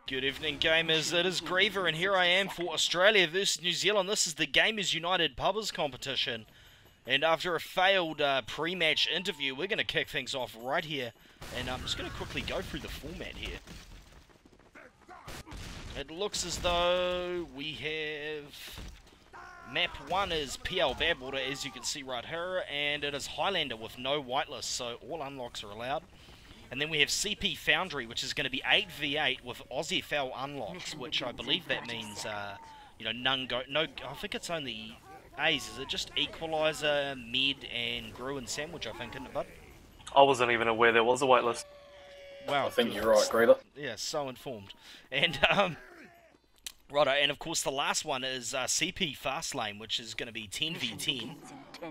Good evening, gamers. It is Greaver, and here I am for Australia versus New Zealand. This is the Gamers United Pubbers competition. And after a failed pre-match interview, we're going to kick things off right here. And I'm just going to quickly go through the format here. It looks as though we have... Map 1 is PL Badwater, as you can see right here. And it is Highlander with no whitelist, so all unlocks are allowed. And then we have CP Foundry, which is going to be 8v8 with ozfl unlocks, which I believe that means, you know, none go... No, I think it's only A's. Is it just Equalizer, Med, and Grew and Sandwich, I think, isn't it, bud? I wasn't even aware there was a whitelist. Wow. I think you're right, Greaver. Yeah, so informed. And, righto, and of course the last one is CP Fastlane, which is going to be 10v10,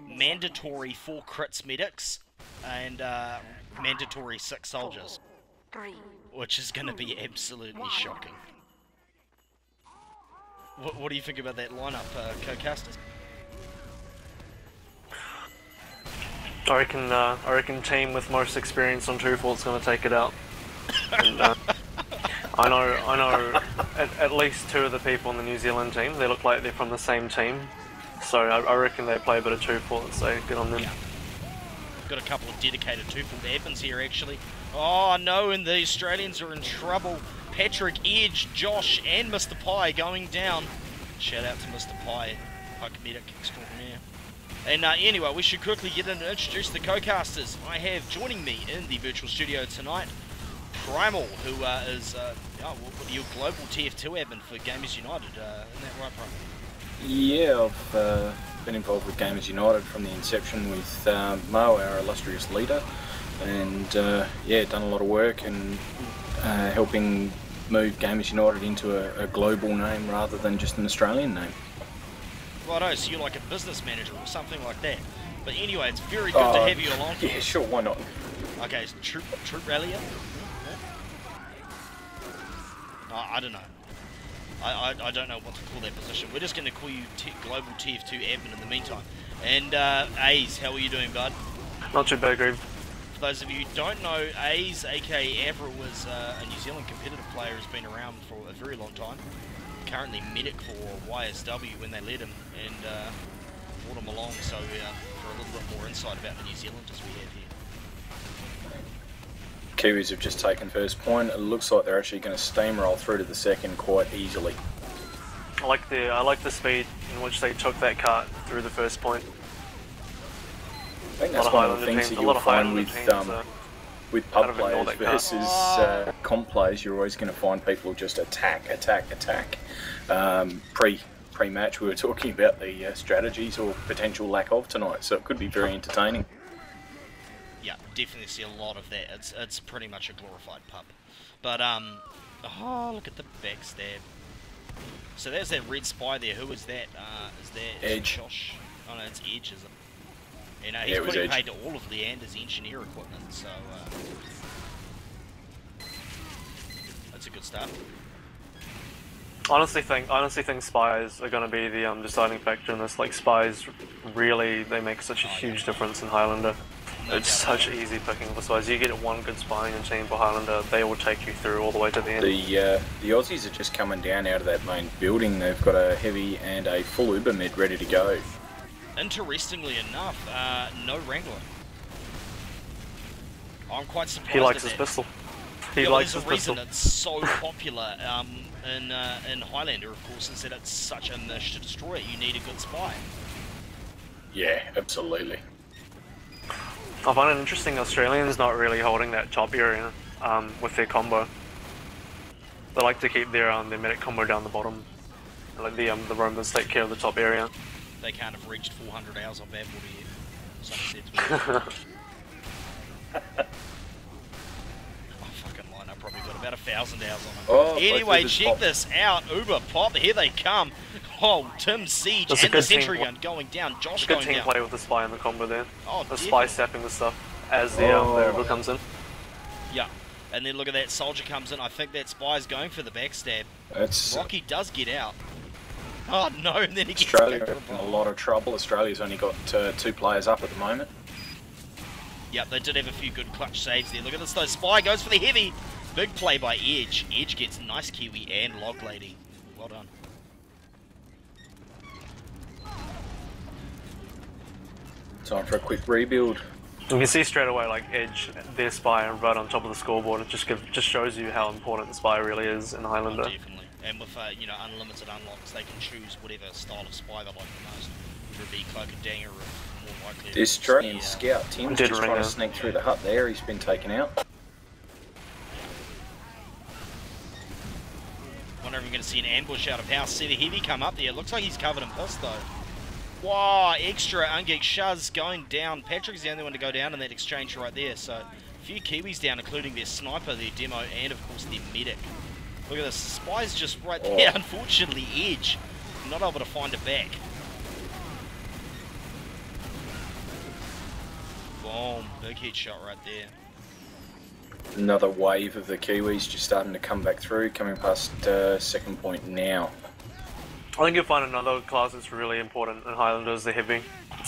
mandatory 4 Kritz medics, and mandatory 6 soldiers, which is going to be absolutely shocking. What do you think about that lineup, co-casters? I reckon team with most experience on 2-4 is going to take it out. And, I know at least 2 of the people on the New Zealand team, they look like they're from the same team. So I reckon they play a bit of 2-4, so good on them. Yeah. Got a couple of dedicated 2-4 admins here, actually. Oh no, and the Australians are in trouble. Patrick, Edge, Josh, and Mr. Pie going down. Shout out to Mr. Pie, Puck Medic extraordinaire. And anyway, we should quickly get in and introduce the co-casters. I have joining me in the virtual studio tonight, Prymal, who is your global TF2 admin for Gamers United. Isn't that right, Prymal? Yeah, I've been involved with Gamers United from the inception with Mo, our illustrious leader, and yeah, done a lot of work and helping move Gamers United into a global name rather than just an Australian name. Righto, so you're like a business manager or something like that. But anyway, it's very good to have you along. Yeah, sure, why not? Okay, so troop rallier? I don't know. I don't know what to call that position. We're just going to call you Global TF2 admin in the meantime. And A's, how are you doing, bud? Not too bad, Greaver. For those of you who don't know, A's, aka Avril, was a New Zealand competitive player who's been around for a very long time. Currently medic for YSW when they led him, and brought him along, so for a little bit more insight about the New Zealanders we have here. Kiwis have just taken first point. It looks like they're actually going to steamroll through to the second quite easily. I like the speed in which they took that cart through the first point. I think that's one of the things that you'll find with pub players versus comp players. You're always going to find people just attack. Pre-match we were talking about the strategies or potential lack of tonight, so it could be very entertaining. Yeah, definitely see a lot of that. It's pretty much a glorified pub. But oh, look at the backstab. So there's that red spy there. Who is that? Is that Edge? Josh? Oh no, it's Edge, is it? You know, he's putting paid to all of the Anders engineer equipment, so that's a good start. Honestly think spies are going to be the deciding factor in this. Like, spies really, they make such a huge difference in Highlander. It's such easy picking for spies. You get one good spy in your team for Highlander, they will take you through all the way to the end. The Aussies are just coming down out of that main building. They've got a heavy and a full Uber mid ready to go. Interestingly enough, no Wrangler. I'm quite surprised. He likes his pistol. He likes his pistol. There's a reason it's so popular in Highlander, of course, is that it's such a niche to destroy it. You need a good spy. Yeah, absolutely. I find it interesting, Australians not really holding that top area with their combo. They like to keep their medic combo down the bottom. Like the Romans take care of the top area. They can't have reached 400 hours on Badwater yet. Someone said to me. I probably got about 1,000 hours on it. Oh, anyway, check this out. Uber pop, here they come. Oh, Tim Siege and the sentry gun going down. Josh going down. Good team play with the spy in the combo there. Oh, the spy stepping the stuff as the Uber comes in. Yeah, and then look at that soldier comes in. I think that spy's going for the backstab. Rocky does get out. Oh no, and then he gets Australia in a lot of trouble. Australia's only got 2 players up at the moment. Yep, they did have a few good clutch saves there. Look at this though, Spy goes for the heavy. Big play by Edge. Edge gets nice Kiwi and Log Lady. Well done. Time for a quick rebuild. You can see straight away, like, Edge, their Spy right on top of the scoreboard. It just shows you how important the Spy really is in Highlander. Oh, definitely. And with, you know, unlimited unlocks, they can choose whatever style of Spy they like the most. Whether it be Cloak and Danger or more likely... This Australian scout, Tim's just trying to sneak through the hut there. He's been taken out. Wonder if we're going to see an ambush out of house. See the Heavy come up there. Looks like he's covered in piss, though. Wow, extra Ungeek Shuz going down. Patrick's the only one to go down in that exchange right there. So, a few Kiwis down, including their sniper, their demo, and of course their medic. Look at this. Spy's just right there. Unfortunately, Edge not able to find it back. Boom. Big headshot right there. Another wave of the Kiwis just starting to come back through, coming past second point now. I think you'll find another class that's really important in Highlander is the Heavy.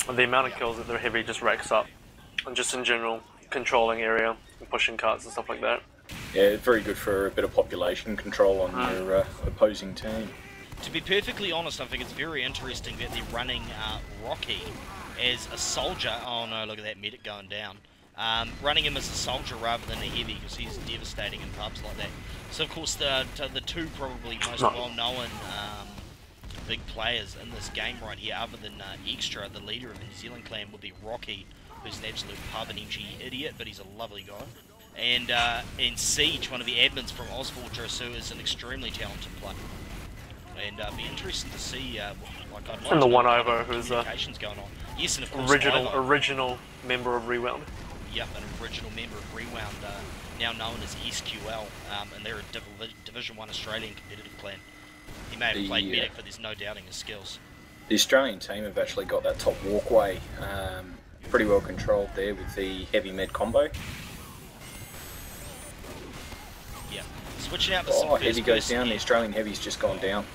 The amount of kills that the Heavy just racks up. And just in general, controlling area, and pushing carts and stuff like that. Yeah, it's very good for a bit of population control on your opposing team. To be perfectly honest, I think it's very interesting that they're running Rocky as a soldier. Oh no, look at that medic going down. Running him as a soldier rather than a Heavy, because he's devastating in pubs like that. So of course the two probably most well-known big players in this game right here, other than Extra, the leader of the New Zealand clan, would be Rocky, who's an absolute pub and MG idiot, but he's a lovely guy. And Siege, one of the admins from ozfl, is an extremely talented player. And be interesting to see, like I'd like and to the one know Ivo who's communications going on. Yes, and of course original member of Rewound. Yep, an original member of Rewound, now known as SQL, and they're a Division 1 Australian competitive clan. He may have played medic, but there's no doubting his skills. The Australian team have actually got that top walkway pretty well controlled there with the Heavy med combo. Yeah, switching out to some Heavy goes down, the Australian Heavy's just gone down.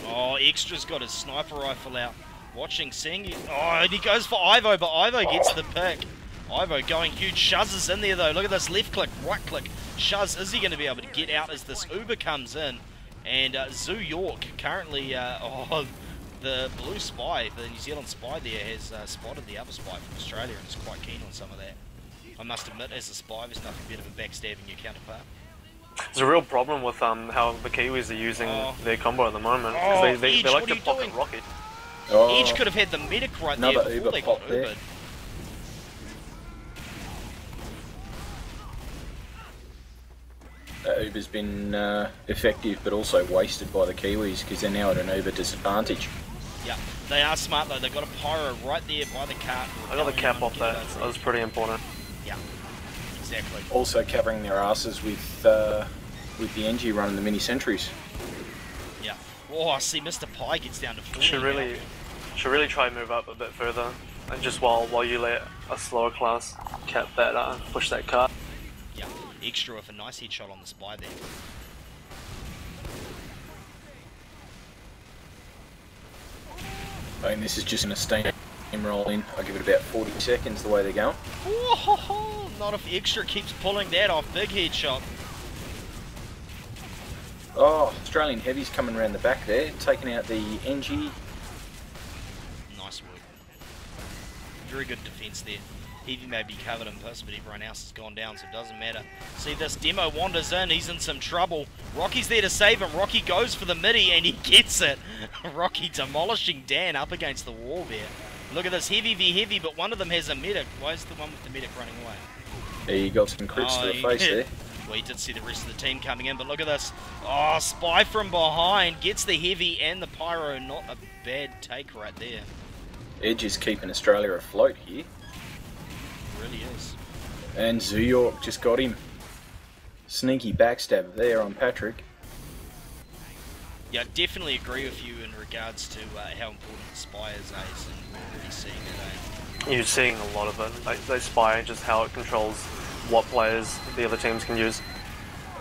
Oh, Extra's got his sniper rifle out. Watching, seeing... Oh, and he goes for Ivo, but Ivo gets the pick. Ivo going huge. Shuz is in there, though. Look at this. Left click, right click. Shuz, is he going to be able to get out as this Uber comes in? And Zoo York, currently... the blue spy, the New Zealand spy there, has spotted the other spy from Australia and is quite keen on some of that. I must admit, as a spy, there's nothing better than backstabbing your counterpart. There's a real problem with how the Kiwis are using their combo at the moment. They like to pocket rocket. Edge could have had the medic right there before Uber they got Ubered. That Uber's been effective, but also wasted by the Kiwis because they're now at an Uber disadvantage. Yeah, they are smart though. They've got a pyro right there by the cart. I got the cap off that. That was pretty important. Yeah, exactly. Also covering their asses with the NG running the mini sentries. Yeah. Oh, I see. Mr. Pie gets down to 40. Should really try and move up a bit further, and just while you let a slower class cap that push that cart. Yeah. Extra with a nice headshot on the spy there. I mean, this is just going to steamroll in. I'll give it about 40 seconds the way they're going. Oh, not if Extra keeps pulling that off. Big headshot. Oh, Australian Heavy's coming around the back there, taking out the NG. Nice work. Very good defense there. Heavy may be covered in piss, but everyone else has gone down, so it doesn't matter. See, this demo wanders in. He's in some trouble. Rocky's there to save him. Rocky goes for the midi, and he gets it. Rocky demolishing Dan up against the wall there. Look at this. Heavy v Heavy, but one of them has a medic. Why is the one with the medic running away? He got some Kritz to the face there. Well, he did see the rest of the team coming in, but look at this. Oh, spy from behind. Gets the Heavy and the pyro. Not a bad take right there. Edge is keeping Australia afloat here. Really is. And Zoo York just got him. Sneaky backstab there on Patrick. Yeah, I definitely agree with you in regards to how important the spy is, Ace, and we're really seeing it, You're seeing a lot of it. They spy just how it controls what players the other teams can use.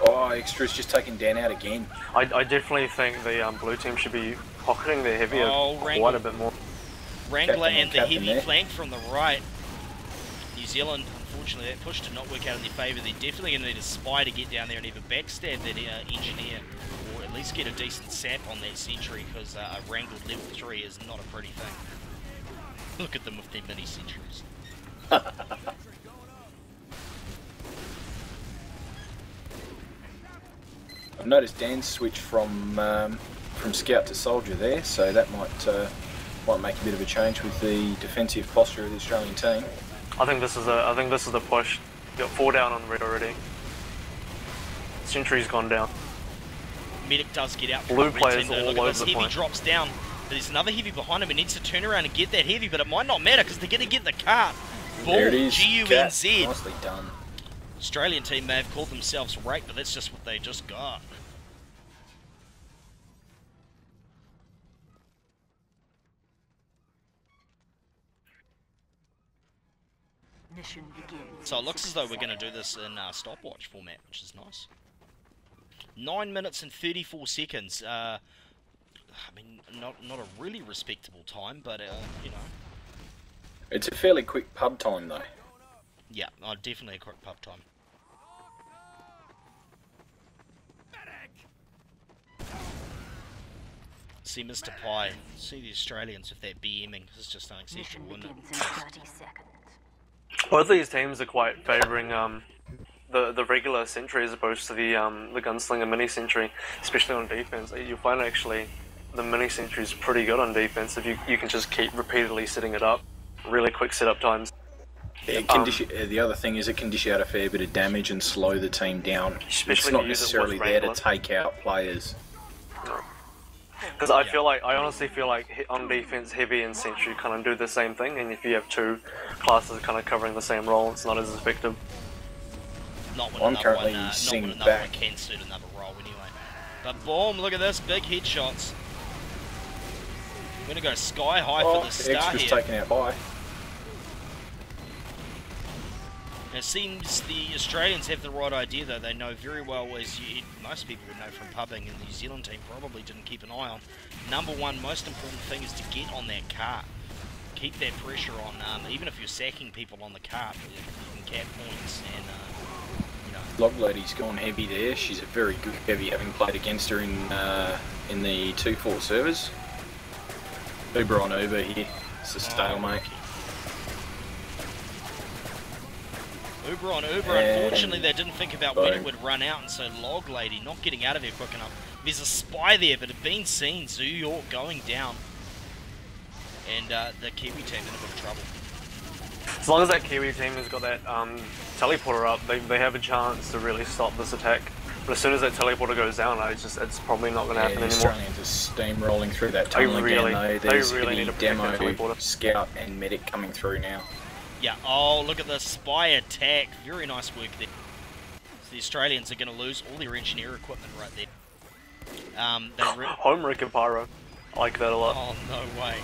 Oh, Extra's just taking Dan out again. I definitely think the blue team should be pocketing their Heavy quite a bit more. Wrangler and the Heavy flank from the right. New Zealand, unfortunately, that push did not work out in their favour. They're definitely going to need a spy to get down there and either backstab that engineer, or at least get a decent sap on that sentry, because a wrangled level 3 is not a pretty thing. Look at them with their mini sentries. I've noticed Dan switched from scout to soldier there, so that might make a bit of a change with the defensive posture of the Australian team. I think this is the push. Got 4 down on red already. Sentry's gone down. Medic does get out. Blue players all Look over at this, the heavy point. drops down. There's another heavy behind him. He needs to turn around and get that heavy, but it might not matter because they're going to get the cart. There it is. G-U-N-Z. Nicely done. Australian team may have called themselves right, but that's just what they just got. Mission begins. So it looks as though we're going to do this in stopwatch format, which is nice. 9 minutes and 34 seconds. I mean, not a really respectable time, but you know. It's a fairly quick pub time though. Yeah, definitely a quick pub time. See Mr. Pie, see the Australians with that BMing. This is just unacceptable, Mission isn't it? begins in 30 seconds. Both these teams are quite favouring the regular sentry as opposed to the gunslinger mini sentry, especially on defense. You'll find actually the mini sentry is pretty good on defense if you can just keep repeatedly setting it up. Really quick setup times. Yeah, the other thing is it can dish out a fair bit of damage and slow the team down. Especially it's if not you use it necessarily with there to Wrangler. take out players. Because I honestly feel like on defense, heavy and sentry kind of do the same thing, and if you have 2 classes kind of covering the same role, it's not as effective. Not when I'm another currently one, seeing not when another one back. can suit another role anyway. But boom, look at this, big headshots. I'm going to go sky high for the start Extra's here. taken out by. It seems the Australians have the right idea though. They know very well, as most people would know from pubbing, and the New Zealand team probably didn't keep an eye on. Number one, most important thing is to get on that cart. Keep that pressure on, even if you're sacking people on the cart, you can cap points and, you know. Log Lady's gone heavy there. She's a very good heavy, having played against her in the 2-4 servers. Uber on Uber here. It's a stalemate. Uber on Uber, unfortunately they didn't think about when it would run out, and so Log Lady not getting out of there quick enough. There's a spy there, but it's been seen. Zoo York going down. And the Kiwi team in a bit of trouble. As long as that Kiwi team has got that teleporter up, they have a chance to really stop this attack. But as soon as that teleporter goes down, it's probably not going to happen the anymore. Australians are steamrolling through that tunnel again though. There's really need to protect that demo, teleporter. scout and medic coming through now. Yeah, oh, look at the spy attack. Very nice work there. So the Australians are going to lose all their engineer equipment right there. Home Ricker Pyro. I like that a lot. Oh, no way.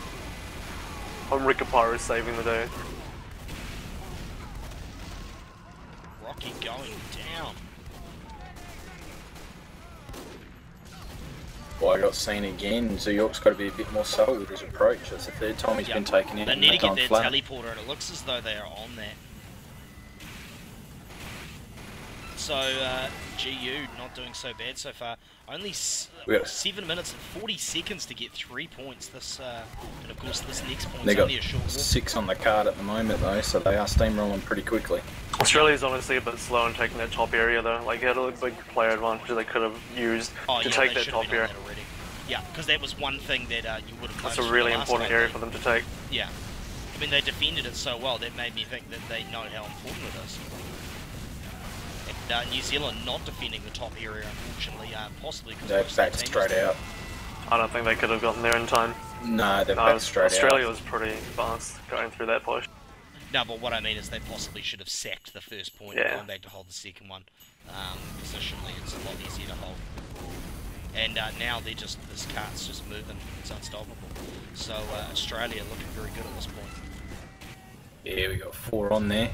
Home Ricker Pyro is saving the day. Rocky going down. Well, I got seen again. Zoo York's got to be a bit more subtle with his approach. That's the 3rd time he's been taken in. They need to get their flat. teleporter, and it looks as though they are on that. So, GU not doing so bad so far. Only 7 minutes and 40 seconds to get 3 points. This, and of course, this next point's They only got a short walk. 6 on the card at the moment though, so they are steamrolling pretty quickly. Australia's honestly a bit slow in taking that top area though. Like, they had a big player advantage they could have used to take that top area. Yeah, because that was one thing that you would have noticed. That's a really important area for them to take. Yeah. I mean, they defended it so well, that made me think that they know how important it is. And New Zealand not defending the top area, unfortunately, possibly because They've backed straight out. I don't think they could have gotten there in time. No, they've backed straight out. Australia was pretty fast going through that push. No, but what I mean is they possibly should have sacked the first point and gone back to hold the second one. Positionally, it's a lot easier to hold. And now they're just, this cart's just moving. It's unstoppable. So Australia looking very good at this point. Yeah, we got 4 on there.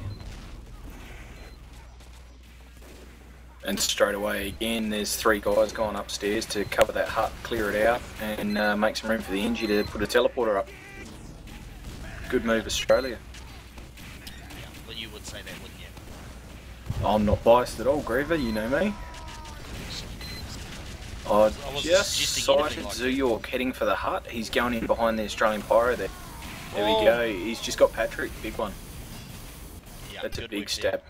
And straight away again, there's 3 guys going upstairs to cover that hut, clear it out, and make some room for the Engie to put a teleporter up. Good move, Australia. Yeah, well, you would say that, wouldn't you? I'm not biased at all, Greaver, you know me. I just sighted Zuyok heading for the hut. He's going in behind the Australian Pyro there. There we go. He's just got Patrick. Big one. Yeah, that's a big stab.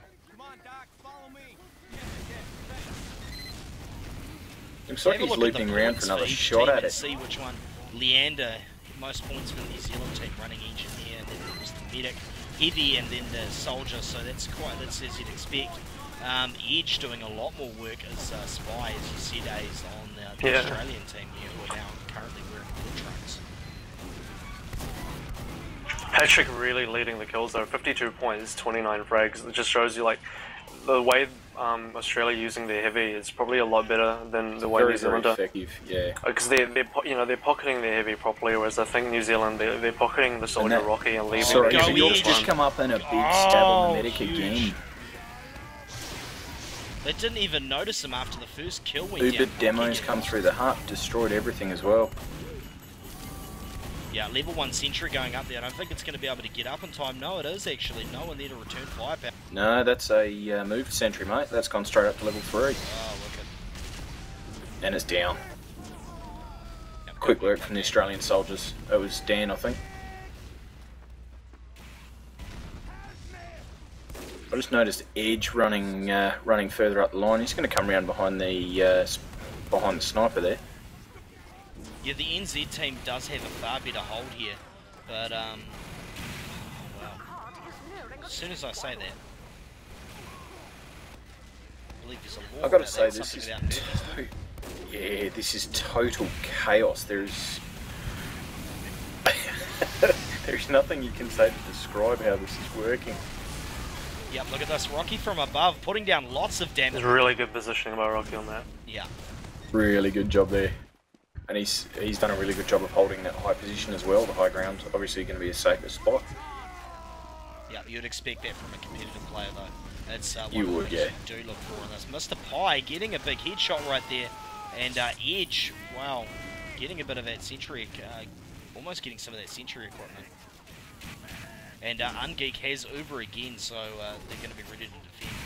Looks like he's looping around for another shot at it. See which one. Leander, most points for the New Zealand team running engineer, and then it was the medic, heavy, and then the soldier. So that's as you'd expect. Edge doing a lot more work as spy, as you said, A's on the Australian team here, who are now currently wearing blue trunks. Patrick really leading the kills though. 52 points, 29 frags. It just shows you like the way Australia using their heavy is probably a lot better than the way New Zealand are. Very effective, yeah. Because they're pocketing their heavy properly, whereas I think New Zealand they're pocketing the soldier Rocky and leaving. Sorry, York's just come up in a big stab on the medic again. They didn't even notice him after the first kill went Uber down. demos come through the hut, destroyed everything as well. Yeah, level 1 sentry going up there. I don't think it's going to be able to get up in time. No, it is actually. No one there to return firepower. No, that's a moved sentry, mate. That's gone straight up to level 3. Oh, wicked. And it's down. Yep, Quick work from the Australian soldiers. It was Dan, I think. I just noticed Edge running further up the line. He's going to come around behind the sniper there. Yeah, the NZ team does have a far better hold here, but well, as soon as I say that, I believe there's a law. I got to say, this is total chaos. There's nothing you can say to describe how this is working. Yep, look at this. Rocky from above, putting down lots of damage. There's really good positioning by Rocky on that. Yeah. Really good job there. And he's done a really good job of holding that high position as well. The high ground's obviously going to be a safer spot. Yeah, you'd expect that from a competitive player though. It's one you of the would, things yeah. you do look for in this. Mr. Pie getting a big headshot right there, and Edge, wow, getting a bit of that sentry, almost getting some of that sentry equipment. And Ungeek has Uber again, so they're going to be ready to defend.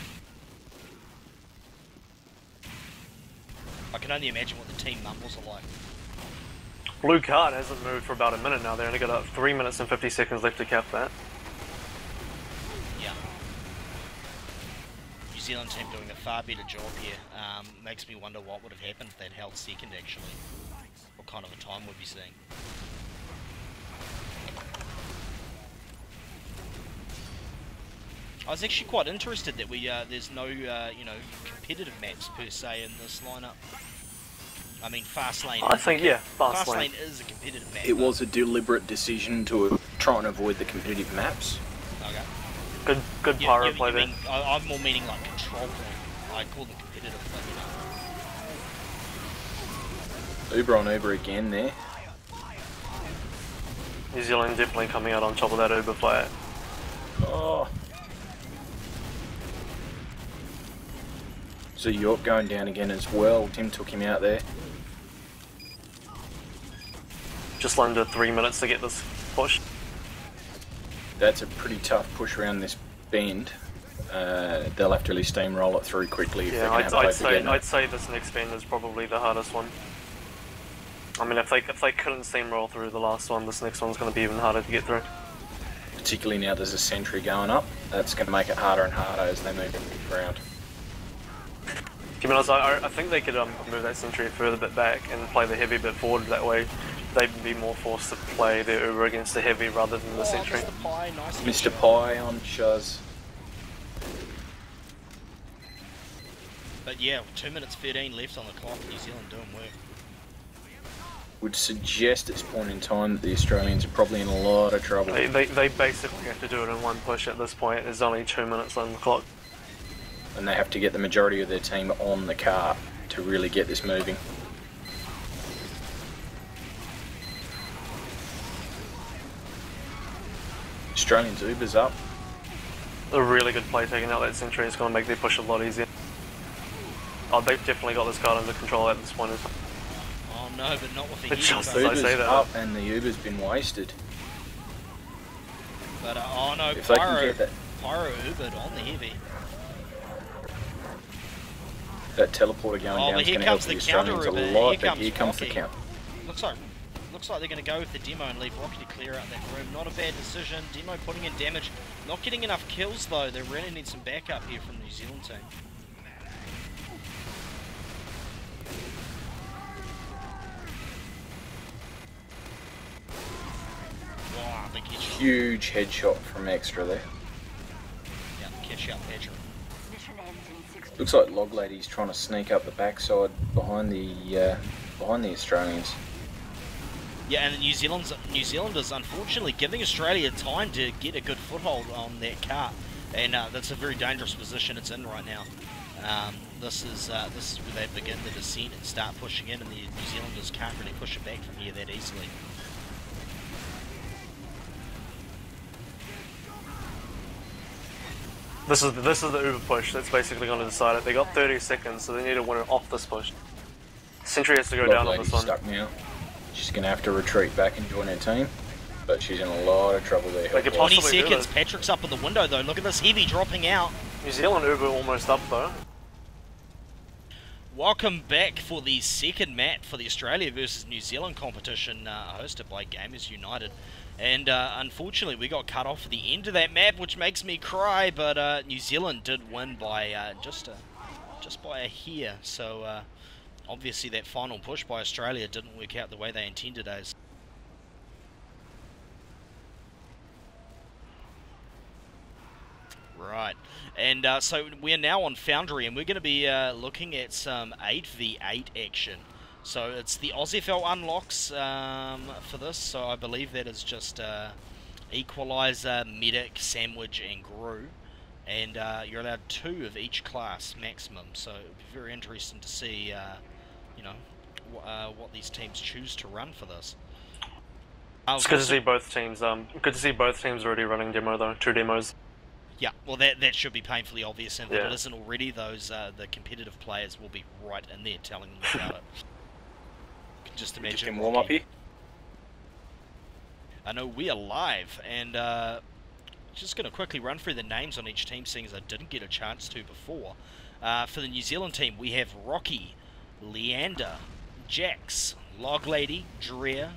I can only imagine what the team numbers are like. Blue card hasn't moved for about a minute now. They only got 3 minutes and 50 seconds left to cap that. Yeah. New Zealand team doing a far better job here. Makes me wonder what would have happened if they'd held second actually. What kind of a time we'd be seeing. I was actually quite interested that there's no you know, competitive maps per se in this lineup. I mean, Fastlane. I think Fastlane is a competitive map. It was a deliberate decision to try and avoid the competitive maps. Okay. Good pyro play there. I'm more meaning like control point. I call them competitive, but you know. Uber on Uber again there. New Zealand definitely coming out on top of that Uber player. Oh. So York going down again as well. Tim took him out there. Just under 3 minutes to get this push. That's a pretty tough push around this bend. They'll have to really steamroll it through quickly if they're going to have hope of getting it. I'd say this next bend is probably the hardest one. I mean, if they couldn't steamroll through the last one, this next one's going to be even harder to get through. Particularly now there's a sentry going up. That's going to make it harder and harder as they move around. To be honest, I think they could move that sentry a further bit back and play the heavy bit forward. That way, they'd be more forced to play their Uber against the heavy rather than the sentry. Mr. Pie, nice Mr. Pie on Shuz. But yeah, 2 minutes 13 left on the clock. New Zealand doing work. Would suggest at this point in time that the Australians are probably in a lot of trouble. They basically have to do it in one push at this point. There's only 2 minutes on the clock. And they have to get the majority of their team on the car to really get this moving. Australians Uber's up. A really good play taking out that sentry. It's going to make their push a lot easier. Oh, they've definitely got this card under control at this point in time. Oh no, but not with the Just Uber. as I say that. Up and the Uber's been wasted. But oh no, If they can get that. Pyro Ubered on the heavy. That teleporter going down but is here going to help comes the the counter, Australians a Uber. lot, Here but here comes the Rocky. counter. Looks like they're going to go with the demo and leave Rocky to clear out that room. Not a bad decision. Demo putting in damage. Not getting enough kills though. They really need some backup here from the New Zealand team. Wow, big headshot. Huge headshot from Extra there. Yeah, catch out Patrick. Mission ends in 60. Looks like Log Lady's trying to sneak up the backside behind the Australians. Yeah, and the New Zealanders unfortunately giving Australia time to get a good foothold on that cart, and that's a very dangerous position it's in right now. This is where they begin the descent and start pushing in, and the New Zealanders can't really push it back from here that easily. This is the Uber push that's basically going to decide it. They got 30 seconds, so they need to win it off this push. Sentry has to go Log down on Lady's this one. stuck now. She's going to have to retreat back and join her team, but she's in a lot of trouble there. They could 20 possibly do seconds, this. Patrick's up in the window though. Look at this heavy dropping out. New Zealand Uber almost up though. Welcome back for the second map for the Australia versus New Zealand competition, hosted by Gamers United. And unfortunately we got cut off at the end of that map, which makes me cry, but New Zealand did win by just by a hair. So obviously that final push by Australia didn't work out the way they intended as. Right, and so we're now on Foundry, and we're going to be looking at some 8v8 action. So it's the ozfl unlocks for this, so I believe that is just Equalizer, Medic, Sandwich, and Gru. And you're allowed 2 of each class maximum, so it'll be very interesting to see, you know, what these teams choose to run for this. It's good to see both teams. Good to see both teams already running demo though. 2 demos. Yeah, well that should be painfully obvious, and if Yeah. it isn't already, those the competitive players will be right in there telling them about it. You can just imagine. Just in warm up here. I know we are live, and just going to quickly run through the names on each team, seeing as I didn't get a chance to before. For the New Zealand team, we have Rocky, Leander, Jax, Log Lady, Dreer,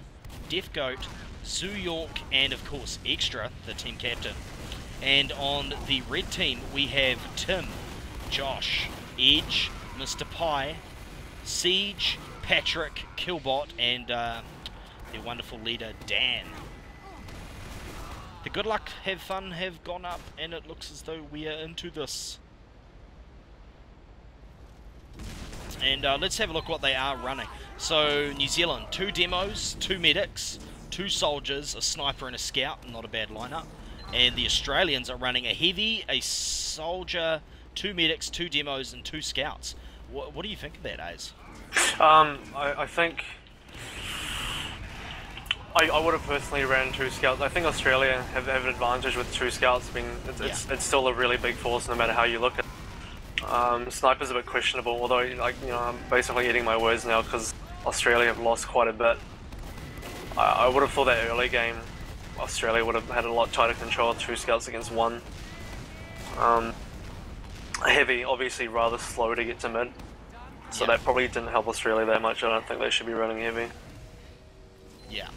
Death Goat, Zoo York, and of course Extra, the team captain. And on the red team, we have Tim, Josh, Edge, Mr. Pie, Siege, Patrick, Killbot, and their wonderful leader, Dan. The good luck, have fun, have gone up, and it looks as though we are into this. And let's have a look what they are running. So, New Zealand, 2 demos, 2 medics, 2 soldiers, a sniper and a scout, not a bad lineup. And the Australians are running a heavy, a soldier, 2 medics, 2 demos, and 2 scouts. What do you think of that, Az? I think I would have personally ran 2 scouts. I think Australia have an advantage with 2 scouts. I mean, it's still a really big force no matter how you look at it. Sniper's a bit questionable, although like I'm basically eating my words now because Australia have lost quite a bit. I would have thought that early game Australia would have had a lot tighter control, 2 scouts against 1. Heavy, obviously rather slow to get to mid, so that probably didn't help Australia that much. I don't think they should be running heavy. Yeah.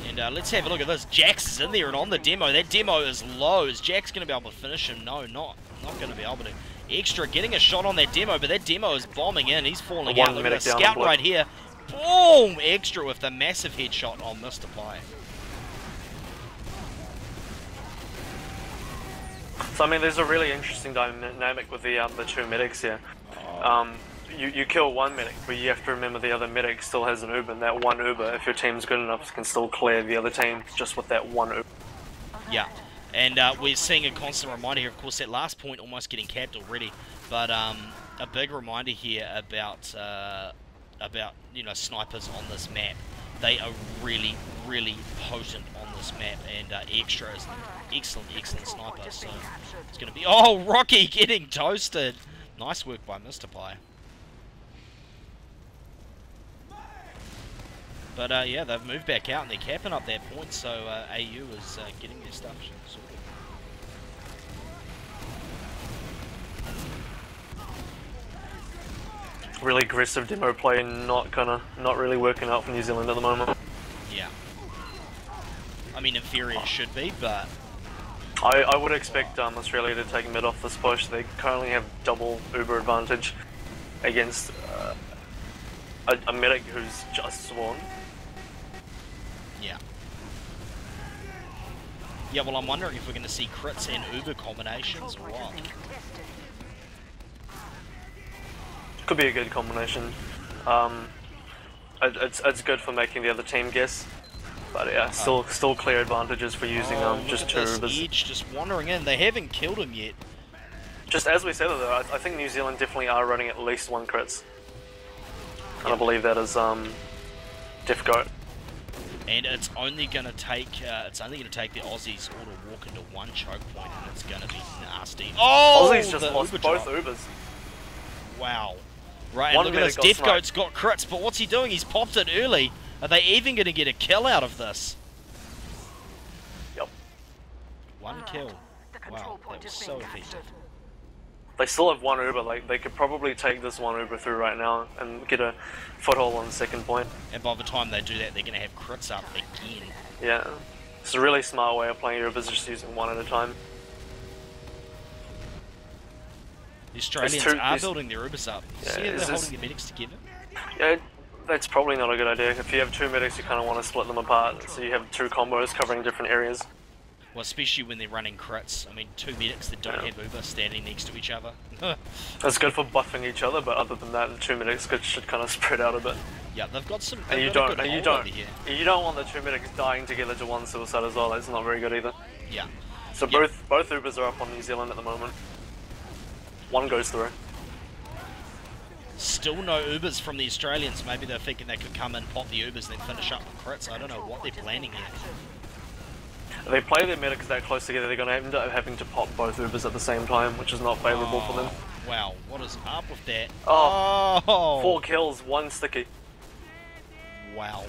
And let's have a look at this. Jax is in there and on the demo. That demo is low. Is Jax going to be able to finish him? No, not going to be able to. Extra getting a shot on that demo, but that demo is bombing in. He's falling out. Look at the scout right here. Boom! Extra with the massive headshot on Mr. Pie. So I mean, there's a really interesting dynamic with the 2 medics here. You kill 1 medic, but you have to remember the other medic still has an Uber, and that 1 Uber, if your team's good enough, can still clear the other team just with that 1 Uber. Yeah, and we're seeing a constant reminder here. Of course, that last point almost getting capped already, but a big reminder here about you know, snipers on this map. They are really, really potent on this map, and Extra is an excellent sniper, so it's going to be... Oh, Rocky getting toasted! Nice work by Mr. Pie. But yeah, they've moved back out and they're capping up that point, so AU is getting their stuff sorted. really aggressive demo play not really working out for New Zealand at the moment. Yeah. I mean, in theory it should be, but I would expect Australia to take mid off this push. They currently have double Uber advantage against a medic who's just spawned. yeah. Yeah, well, I'm wondering if we're going to see Kritz and Uber combinations or what. Could be a good combination. It's good for making the other team guess. But yeah, still clear advantages for using just two Ubers. Edge just wandering in. They haven't killed him yet. Just as we said though, I think New Zealand definitely are running at least one Kritz. And I believe that is Defco. And it's only gonna take the Aussies all to walk into one choke point, and it's gonna be nasty. Oh, Aussies just lost Uber both drop. Ubers. Wow. Right, One and look at this. medic got Defcoat's got Kritz, but what's he doing? He's popped it early. Are they even gonna get a kill out of this? Yep. One kill. The control Wow, point that was is so being effective. captured. They still have one Uber, like they could probably take this one Uber through right now and get a foothold on the second point. And by the time they do that, they're gonna have Kritz up again. Yeah. It's a really smart way of playing Ubers, just using one at a time. The Australians are building their Ubers up. Yeah, See how they're holding the medics together? Yeah, that's probably not a good idea. If you have two medics, you kind of want to split them apart, so you have two combos covering different areas. Well, especially when they're running Kritz. I mean, two medics that don't have Uber standing next to each other. That's good for buffing each other, but other than that, the two medics should kind of spread out a bit. Yeah, they've got some. And you got a don't, good and you hold don't, over here. you don't want the two medics dying together to one suicide as well. That's not very good either. Yeah. So Yep. both Ubers are up on New Zealand at the moment. One goes through. Still no Ubers from the Australians. Maybe they're thinking they could come in, pop the Ubers, then finish up with Kritz. I don't know what they're planning here. If they play their medics that close together, they're going to end up having to pop both Ubers at the same time, which is not favourable for them. Wow, what is up with that? Oh, Oh! 4 kills, 1 sticky. Wow.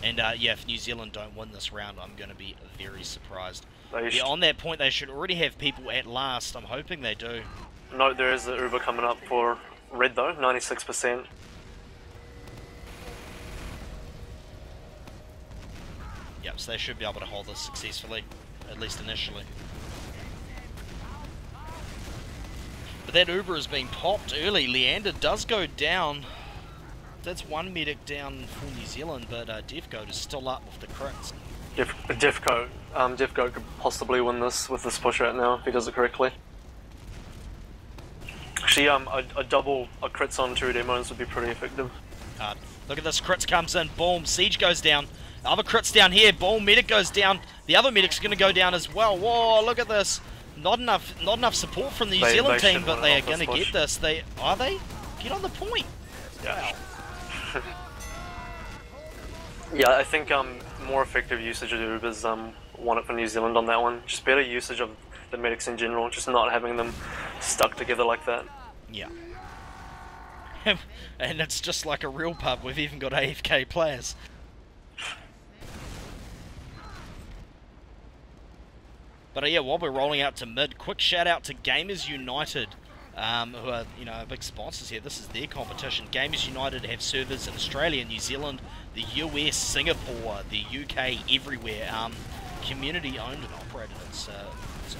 And yeah, if New Zealand don't win this round, I'm going to be very surprised. Yeah, on that point, they should already have people at last. I'm hoping they do. No, there is an Uber coming up for red though, 96%. Yep, so they should be able to hold this successfully, at least initially. But that Uber is being popped early. Leander does go down. That's one medic down for New Zealand, but Defco is still up with the Kritz. Defco could possibly win this with this push right now if he does it correctly. Actually, a Kritz on 2 demos would be pretty effective. Look at this, Kritz comes in, boom, Siege goes down. The other Kritz down here, boom, medic goes down. The other medic's going to go down as well. Whoa, look at this. Not enough support from the New Zealand team, but they are going to get this. Are they? Get on the point. Yeah. Yeah, I think more effective usage of Ubers won it for New Zealand on that one. Just better usage of the medics in general, just not having them stuck together like that. Yeah. And it's just like a real pub, we've even got AFK players. But yeah, while we're rolling out to mid, quick shout out to Gamers United, who are, you know, big sponsors here. This is their competition. Gamers United have servers in Australia, New Zealand, the US, Singapore, the UK, everywhere. Community owned and operated. It's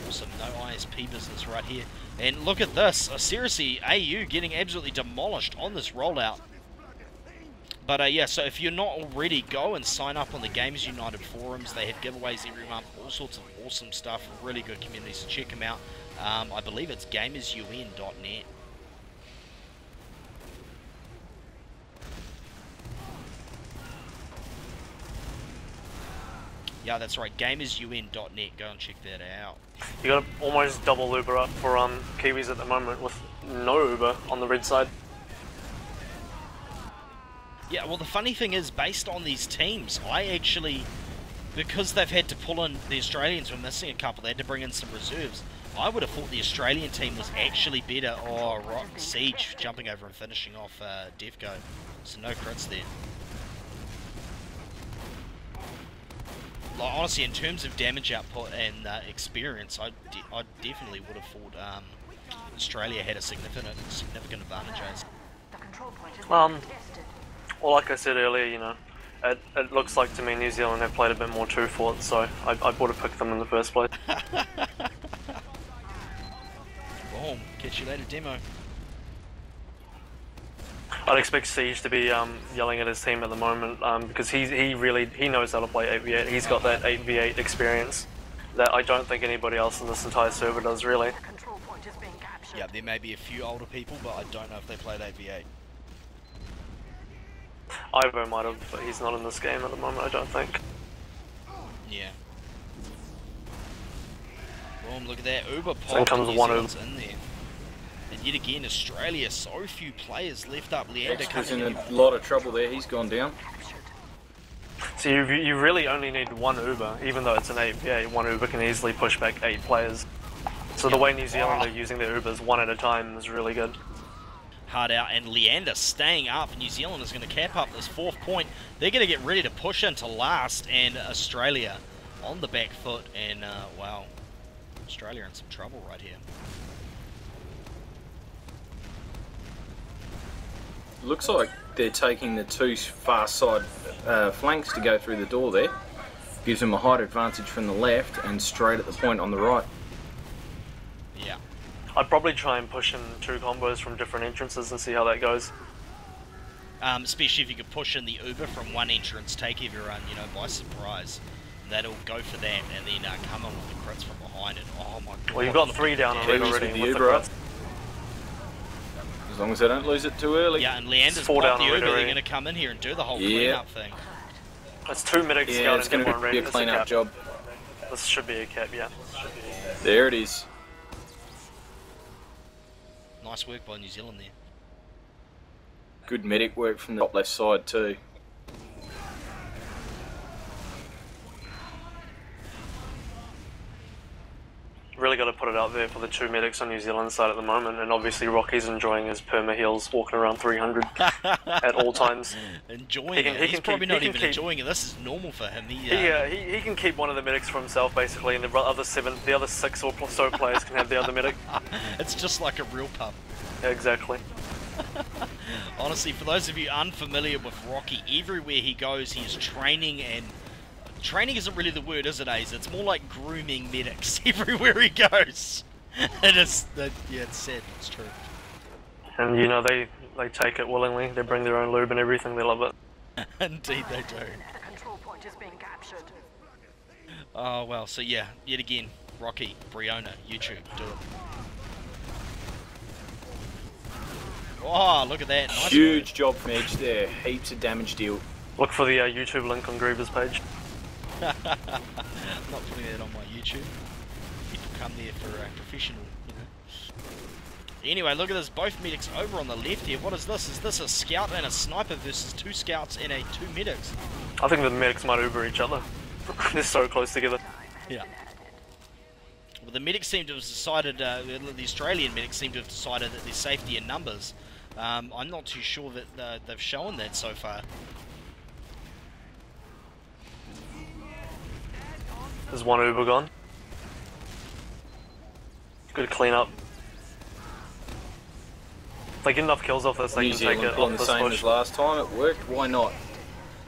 awesome. No ISP business right here. And look at this. Seriously, AU getting absolutely demolished on this rollout. But yeah, so if you're not already, go and sign up on the Gamers United forums. They have giveaways every month, all sorts of awesome stuff, really good communities, so check them out. I believe it's gamersun.net. Yeah, that's right, gamersun.net. Go and check that out. You got almost double Uber up for Kiwis at the moment with no Uber on the red side. Yeah, well, the funny thing is, based on these teams, I actually, because they've had to pull in, the Australians were missing a couple, they had to bring in some reserves. I would have thought the Australian team was actually better. Oh, Rock Siege jumping over and finishing off Defco. So no crits there. Like, honestly, in terms of damage output and experience, I definitely would have thought Australia had a significant advantage. The control point is Um, being tested. Well, like I said earlier, you know, it looks like to me New Zealand have played a bit more two forts, so I would have picked them in the first place. Boom. Catch you later, demo. I'd expect Siege to be yelling at his team at the moment because he knows how to play 8v8. He's got that 8v8 experience that I don't think anybody else in this entire server does really. The control point is being captured. Yeah, there may be a few older people, but I don't know if they played 8v8. Ivo might have, but he's not in this game at the moment, I don't think. Yeah. Boom, look at that. Uber So in pop. comes New one Zealand's in there. And yet again, Australia, so few players left up. Leander X was coming in in. a lot of trouble there. He's gone down. So you really only need one Uber, even though it's an 8v8, one Uber can easily push back 8 players. So the way New Zealand are using their Ubers one at a time is really good. Hard out, and Leander staying up. New Zealand is going to cap up this 4th point. They're going to get ready to push into last, and Australia on the back foot. And wow, Australia in some trouble right here. Looks like they're taking the two far side flanks to go through the door there. Gives them a height advantage from the left and straight at the point on the right. Yeah. I'd probably try and push in 2 combos from different entrances and see how that goes. Especially if you could push in the Uber from one entrance, take everyone, you know, by surprise. That'll go for that, and then come in with the crits from behind it. Oh my god. Well, you've got 3 down on red Kiwis already with the with the Uber up. crits. As long as they don't lose it too early. Yeah, and Leander's 4 popped down the Uber. already. They're going to come in here and do the whole Yeah. cleanup thing. That's 2 medics Yeah, scouting it's going different to be a red. clean-up job. This should be a cap, yeah. There it is. Nice work by New Zealand there. Good medic work from the top left side too. Really got to put it out there for the 2 medics on New Zealand side at the moment, and obviously Rocky's enjoying his perma heals, walking around 300 at all times. Enjoying He can- it. he He's can probably keep- not he even can keep- enjoying it. This is normal for him. He can keep one of the medics for himself basically, and the other 6 or so players can have the other medic. It's just like a real pub. Yeah, exactly. Honestly, for those of you unfamiliar with Rocky, everywhere he goes, he's training, and training isn't really the word, is it, Ace? It's more like grooming medics everywhere he goes. It is, yeah, it's sad, it's true. And you know, they take it willingly, they bring their own lube and everything, they love it. Indeed they do. The control point is being captured. Oh, well, so yeah, yet again, Rocky, Briona, YouTube, do it. Oh, look at that. Nice Huge job from Edge there. Heaps of damage deal. Look for the YouTube link on Greaver's page. I'm not putting that on my YouTube. People come there for professional, you know. Anyway, look at this. Both medics over on the left here. What is this? Is this a scout and a sniper versus 2 scouts and 2 medics? I think the medics might Uber each other. They're so close together. Yeah. Well, the medics seem to have decided, the Australian medics seem to have decided that there's safety in numbers. I'm not too sure that they've shown that so far. There's 1 Uber gone. Good clean up. If they get enough kills off this, they New can take Zealand it pulling off the this same push. as last time. It worked. Why not?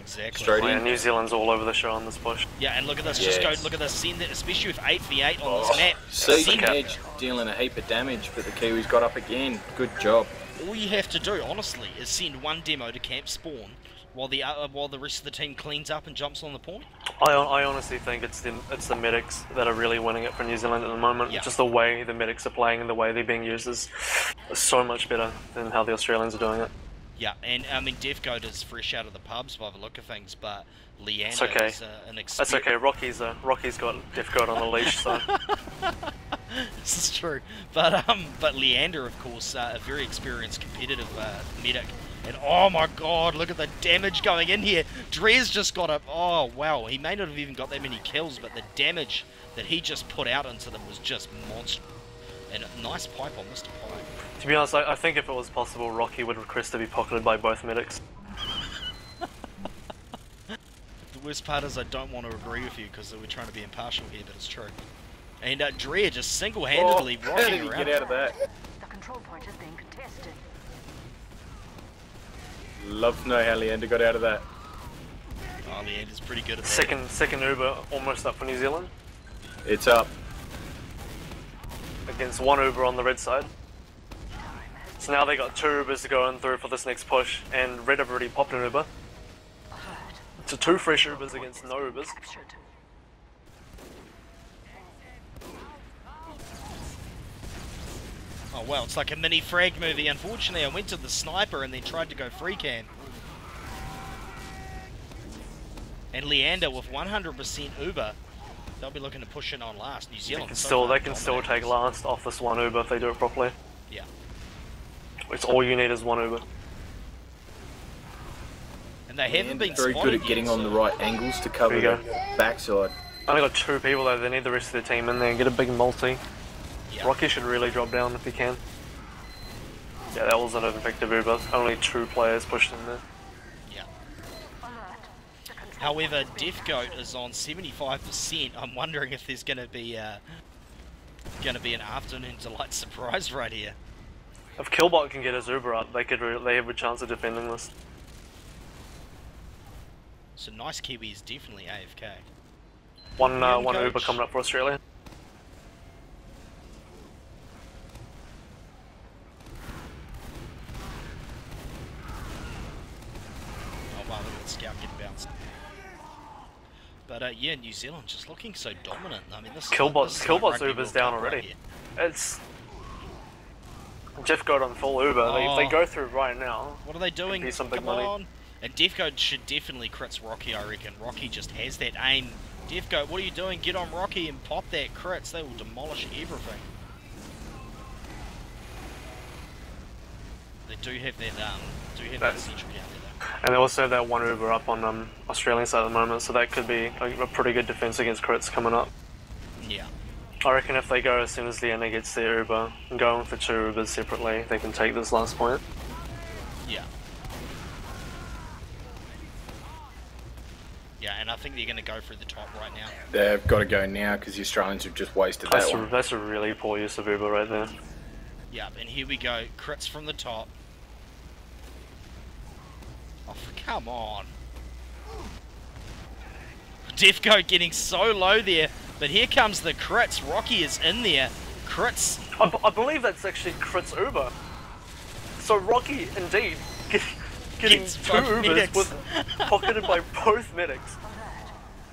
Exactly. Straight Oh, yeah, in. New Zealand's all over the show on this push. Yeah, and look at this. Yes. Just go. Look at this. Send it, especially with 8v8 on this Oh, map. Siege Send and it. Edge dealing a heap of damage, but the Kiwis got up again. Good job. All you have to do, honestly, is send one demo to camp spawn while the rest of the team cleans up and jumps on the point. I honestly think it's the medics that are really winning it for New Zealand at the moment. Yeah. Just the way the medics are playing and the way they're being used is so much better than how the Australians are doing it. Yeah, and I mean, Death Goat is fresh out of the pubs by the look of things, but Leander It's okay. is an That's okay. Rocky's got Death Goat on the leash, so This is true, but Leander, of course, a very experienced competitive medic, and oh my god, look at the damage going in here. Drez just got up. Oh wow, he may not have even got that many kills, but the damage that he just put out into them was just monstrous. And a nice pipe on Mr. Pie. to be honest, I think if it was possible, Rocky would request to be pocketed by both medics. The worst part is I don't want to agree with you because we're trying to be impartial here, but it's true. And Drea just single-handedly How rocking did he around. get out of that? The control point is being contested. Love to know how Leander got out of that. Oh, Leander's pretty good at that. Second Uber almost up for New Zealand. It's up. Against one Uber on the red side. So now they got two Ubers to go in through for this next push, and red have already popped an Uber. So two fresh Ubers against no Ubers. Captured. Oh well, it's like a mini frag movie. Unfortunately, I went to the sniper and then tried to go free can. And Leander with 100% Uber, they'll be looking to push in on last. New Zealand They can still take last off this one Uber if they do it properly. Yeah. It's all you need is one Uber. And they haven't been very good at getting on the right angles to cover There the you backside. Only got two people though, they need the rest of the team in there and get a big multi. Yeah. Rocky should really drop down if he can. Yeah, that was an effective Uber. Only two players pushed in there. Yeah. Alert. The control However, point is being Death Goat captured. is on 75%. I'm wondering if there's going to be an afternoon delight surprise right here. If Killbot can get his Uber up, they have a chance of defending this. So Nice Kiwi is definitely AFK. One Coach. Uber coming up for Australia. Oh wow, look at the scout getting bounced. But yeah, New Zealand just looking so dominant. I mean, this Killbot's this is like Rugby Uber's World down Cup right already. here. It's Jeff got on full Uber. If they go through right now, What are they doing? be some big Come money. on. And Defgoat should definitely crits Rocky, I reckon. Rocky just has that aim. Defgoat, what are you doing? Get on Rocky and pop that crits. They will demolish everything. They do have that sentry down there though. and they also have that one Uber up on Australian side at the moment, so that could be a pretty good defense against crits coming up. Yeah. I reckon if they go as soon as the enemy gets their Uber and going for two Ubers separately, they can take this last point. Yeah. Yeah, and I think they're going to go through the top right now. They've got to go now because the Australians have just wasted that one. That's a really poor use of Uber right there. Yeah, and here we go. Crits from the top. Oh, come on. Defco getting so low there, but here comes the crits. Rocky is in there. Crits. I believe that's actually Kritz Uber. So Rocky, indeed, getting Gets two both Ubers medics. with pocketed by both medics.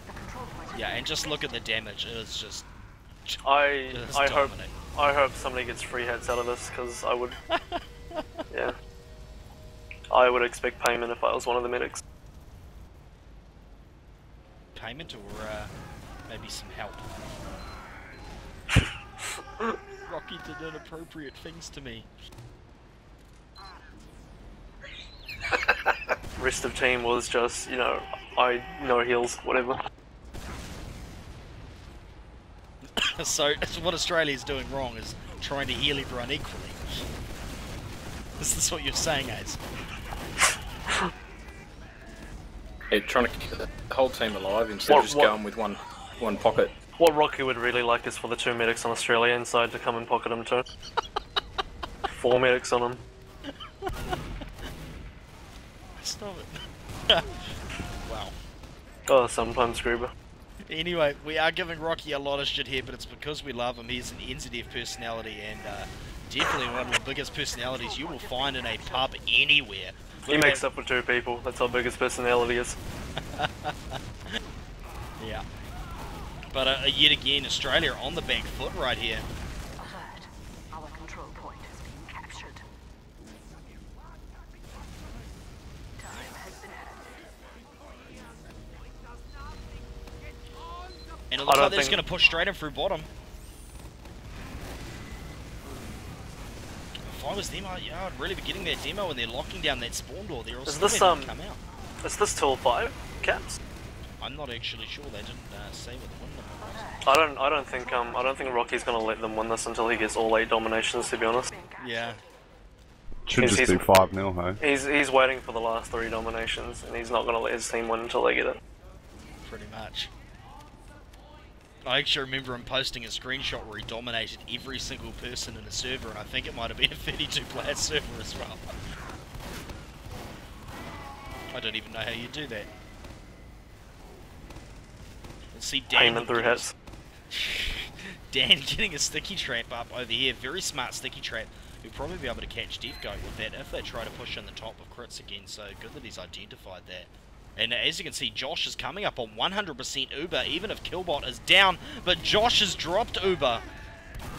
The control point is Yeah, and just look at the damage. It is just... I hope dominate. somebody gets free hits out of this because I would. Yeah. I would expect payment if I was one of the medics. Payment or maybe some help. Rocky did inappropriate things to me. Rest of team was just, no heals, whatever. So what Australia's doing wrong is trying to heal everyone equally. Is this what you're saying, Az? Yeah, trying to keep the whole team alive instead of just going with one pocket. What Rocky would really like is for the two medics on Australia inside to come and pocket him too. 4 medics on him. Stop it. Wow. Oh, sometimes Greaver. Anyway, we are giving Rocky a lot of shit here, but it's because we love him. He's an NZF personality and definitely one of the biggest personalities you will find in a pub anywhere. He makes up for 2 people. That's how big his personality is. Yeah. But yet again, Australia on the back foot right here. alert. Our control point is being captured. Time has been added. And it looks I don't like they're just think- going to push straight in through bottom. If I was them, I'd really be getting that demo when they're locking down that spawn door. They're all Is still this, ready to come out. Is this till 5 caps? I'm not actually sure. They didn't say what the win number was. I don't think Rocky's gonna let them win this until he gets all 8 dominations, to be honest. Being captured. Yeah. Should He's- just do 5-0, hey? He's waiting for the last 3 dominations, and he's not gonna let his team win until they get it. Pretty much. I actually remember him posting a screenshot where he dominated every single person in the server, and I think it might have been a 32-player server as well. I don't even know how you do that. Let's see Dan. Payment through hits. Dan getting a sticky trap up over here. Very smart sticky trap. He'll probably be able to catch Deathgoat with that if they try to push in the top of Kritz again, so good that he's identified that. And as you can see, Josh is coming up on 100% Uber, even if Killbot is down, but Josh has dropped Uber.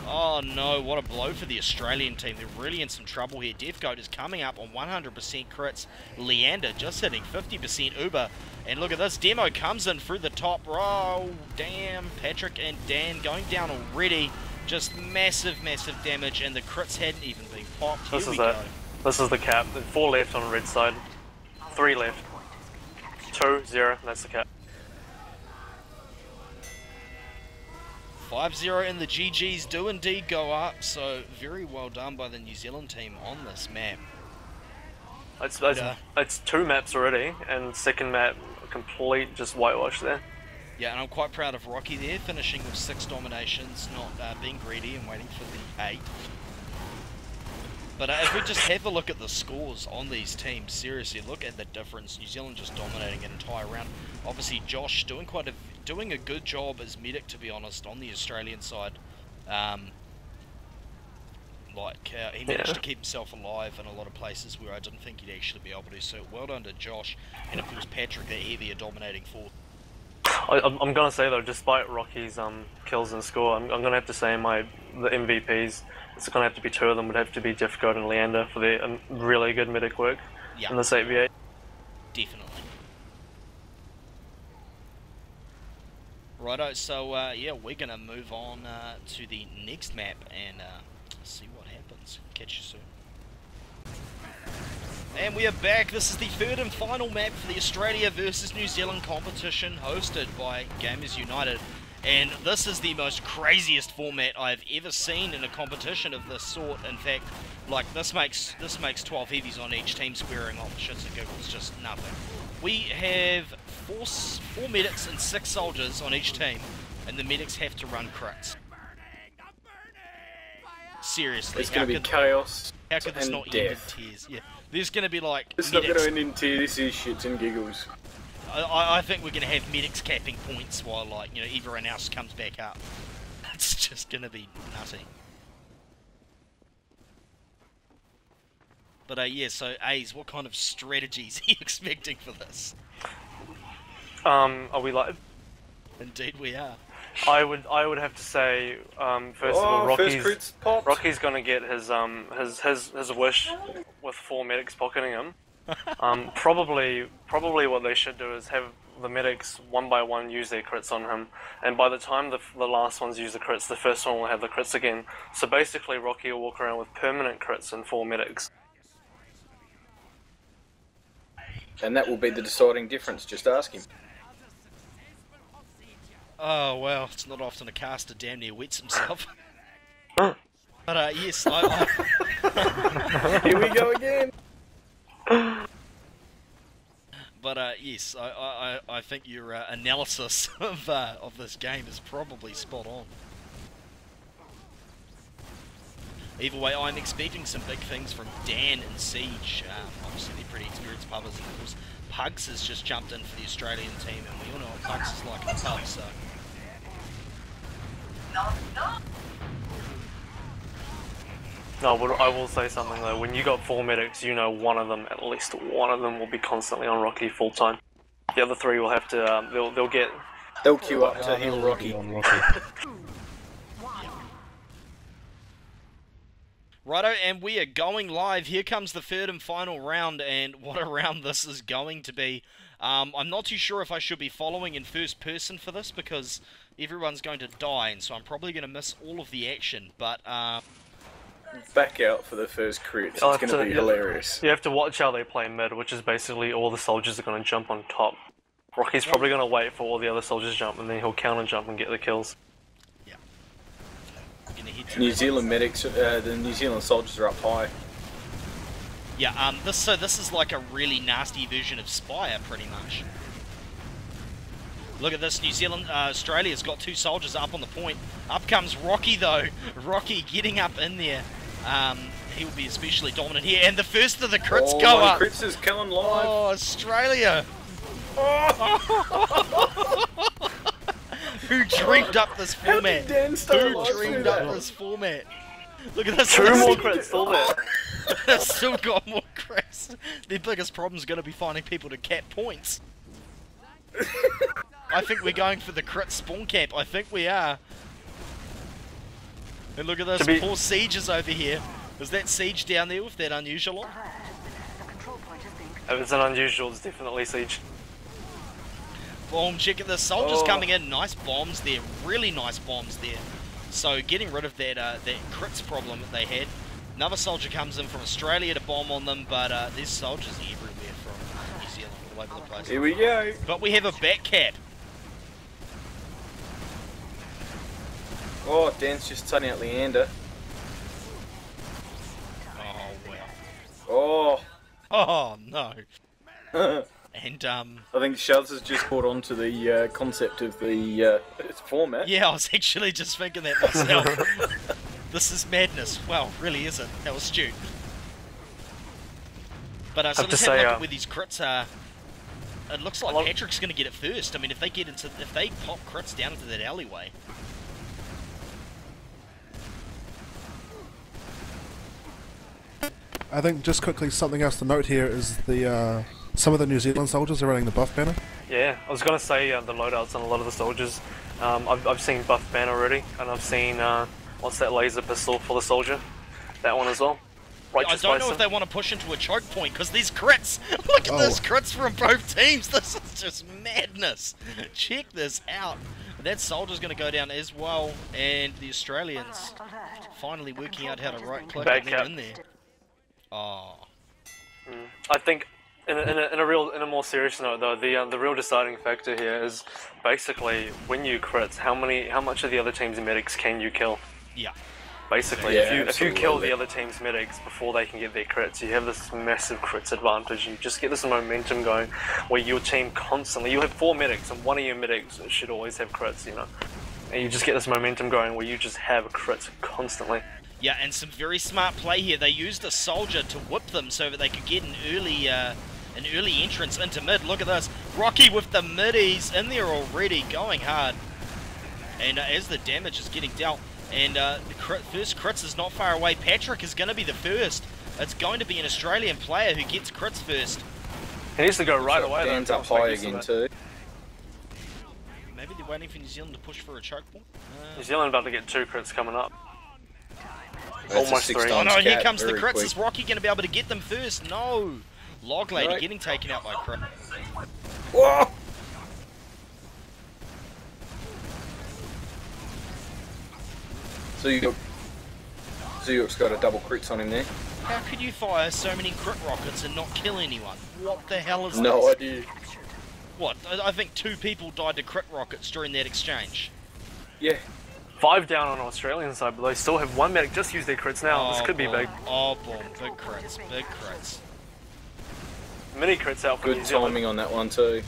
Oh no, what a blow for the Australian team. They're really in some trouble here. Deathgoat is coming up on 100% Kritz. Leander just hitting 50% Uber. And look at this, Demo comes in through the top. Oh, damn. Patrick and Dan going down already. Just massive, massive damage, and the Kritz hadn't even been popped. Here we go. This is the cap. 4 left on the red side. 3 left. 2, 0, that's the cap. 5-0 and the GGs do indeed go up, so very well done by the New Zealand team on this map. It's 2 maps already, and second map, complete just whitewash there. Yeah, and I'm quite proud of Rocky there, finishing with 6 dominations, not being greedy and waiting for the 8. But if we just have a look at the scores on these teams, seriously, look at the difference. New Zealand just dominating an entire round. Obviously, Josh doing a good job as medic, to be honest, on the Australian side. He managed to keep himself alive in a lot of places where I didn't think he'd actually be able to. So well done to Josh, and of course Patrick, the heavier dominating fourth. I'm gonna say though, despite Rocky's kills and score, I'm gonna have to say the MVPs. It's gonna have to be 2 of them. Would have to be Deathgoat and Leander for their really good medic work in this 8v8. Definitely. Righto, so yeah, we're gonna move on to the next map and see what happens. Catch you soon. And we are back. This is the 3rd and final map for the Australia versus New Zealand competition, hosted by Gamers United. And this is the most craziest format I've ever seen in a competition of this sort. In fact, like this makes 12 heavies on each team squaring off shits and giggles, just nothing. We have 4 medics and 6 soldiers on each team, and the medics have to run crits. Seriously, it's going to be chaos. How could this not end in tears? Yeah, there's going to be like. It's not going to end in tears. This is shits and giggles. I think we're going to have medics capping points while, like, you know, everyone else comes back up. It's just going to be nutty. But yeah, so A's, what kind of strategies are you expecting for this? Are we live? Indeed we are. I would have to say, first of all, Rocky's gonna get his wish with 4 medics pocketing him. Probably what they should do is have the medics one by one use their crits on him, and by the time the last ones use the crits, the first one will have the crits again. So basically, Rocky will walk around with permanent crits and 4 medics. And that will be the deciding difference. Just ask him. Oh well, it's not often a caster damn near wets himself. But yes, Here we go again. But yes, I think your analysis of this game is probably spot on. Either way, I'm expecting some big things from Dan and Siege. Obviously, they're pretty experienced pubbers, and of course, Pugs has just jumped in for the Australian team, and we all know what Pugs is like in the pub, so. No, but I will say something though. When you got 4 medics, you know at least one of them will be constantly on Rocky full time. The other 3 will have to. They'll queue up to heal Rocky. Righto, and we are going live. Here comes the 3rd and final round, and what a round this is going to be. I'm not too sure if I should be following in first person for this, because everyone's going to die, and so I'm probably going to miss all of the action, but back out for the first crit. It's going to be hilarious. You have to watch how they play mid, which is basically all the soldiers are going to jump on top. Rocky's probably going to wait for all the other soldiers to jump, and then he'll counter jump and get the kills. New Zealand medics, the New Zealand soldiers are up high. Yeah, this is like a really nasty version of Spire, pretty much. Look at this, New Zealand, Australia's got 2 soldiers up on the point. Up comes Rocky though. Rocky getting up in there. He will be especially dominant here. And the first of the crits go up. Kritz is coming live. Oh, Australia. Who dreamed up this format? Who dreamed up this format? Look at this. 2 more crits still there. They've still got more crits. Their biggest problem is going to be finding people to cap points. I think we're going for the crit spawn cap. I think we are. And look at this, poor Sieges over here. Is that Siege down there with that unusual on? If it's an unusual, it's definitely Siege. Boom, check out the soldiers coming in. Nice bombs there, really nice bombs there. So getting rid of that that crits problem that they had. Another soldier comes in from Australia to bomb on them, but there's soldiers everywhere from New Zealand, all over the place. Here we go. But we have a back cap. Oh, Dan's just turning out Leander. Oh, wow. Oh. Oh, no. And, I think Shuz has just caught on to the concept of the format. yeah, I was actually just thinking that myself. This is madness. Well, really isn't. That was Stu. But so let's have a look at where these crits are. It looks like Patrick's going to get it first. I mean, if they pop crits down into that alleyway. I think just quickly something else to note here is the some of the New Zealand soldiers are running the buff banner. Yeah, I was going to say the loadouts on a lot of the soldiers. I've seen buff banner already, and I've seen what's that laser pistol for the soldier? That one as well. I don't know if they want to push into a choke point because these crits. Look at this crits from both teams. This is just madness. Check this out. That soldier's going to go down as well, and the Australians finally working out how to right click and get in there. Oh. I think in a more serious note though, the real deciding factor here is basically when you crits, how much of the other team's medics can you kill? Yeah. Basically, yeah, if you kill the other team's medics before they can get their crits, you have this massive crits advantage. You just get this momentum going where your team constantly, you have 4 medics and one of your medics should always have crits, you know. And you just get this momentum going where you just have crits constantly. Yeah, and some very smart play here. They used a soldier to whip them so that they could get an early entrance into mid. Look at this. Rocky with the middies in there already, going hard. And as the damage is getting dealt, and the first crits is not far away. Patrick is going to be the first. It's going to be an Australian player who gets crits first. He needs to go right away. Dan's up high again too. Maybe they're waiting for New Zealand to push for a choke point. New Zealand about to get 2 crits coming up. Almost 3. Oh no, here comes the crits. Is Rocky going to be able to get them first? No. Log Lady getting taken out by crit. Whoa! Zuyuk's got a double crits on him there. How could you fire so many crit rockets and not kill anyone? What the hell is this? No idea. What? I think 2 people died to crit rockets during that exchange. Yeah. 5 down on the Australian side, but they still have 1 medic. Just use their crits now. This could be big. Oh, boom. Big crits. Big crits. Mini crits out for New Good Zealand. timing on that one too.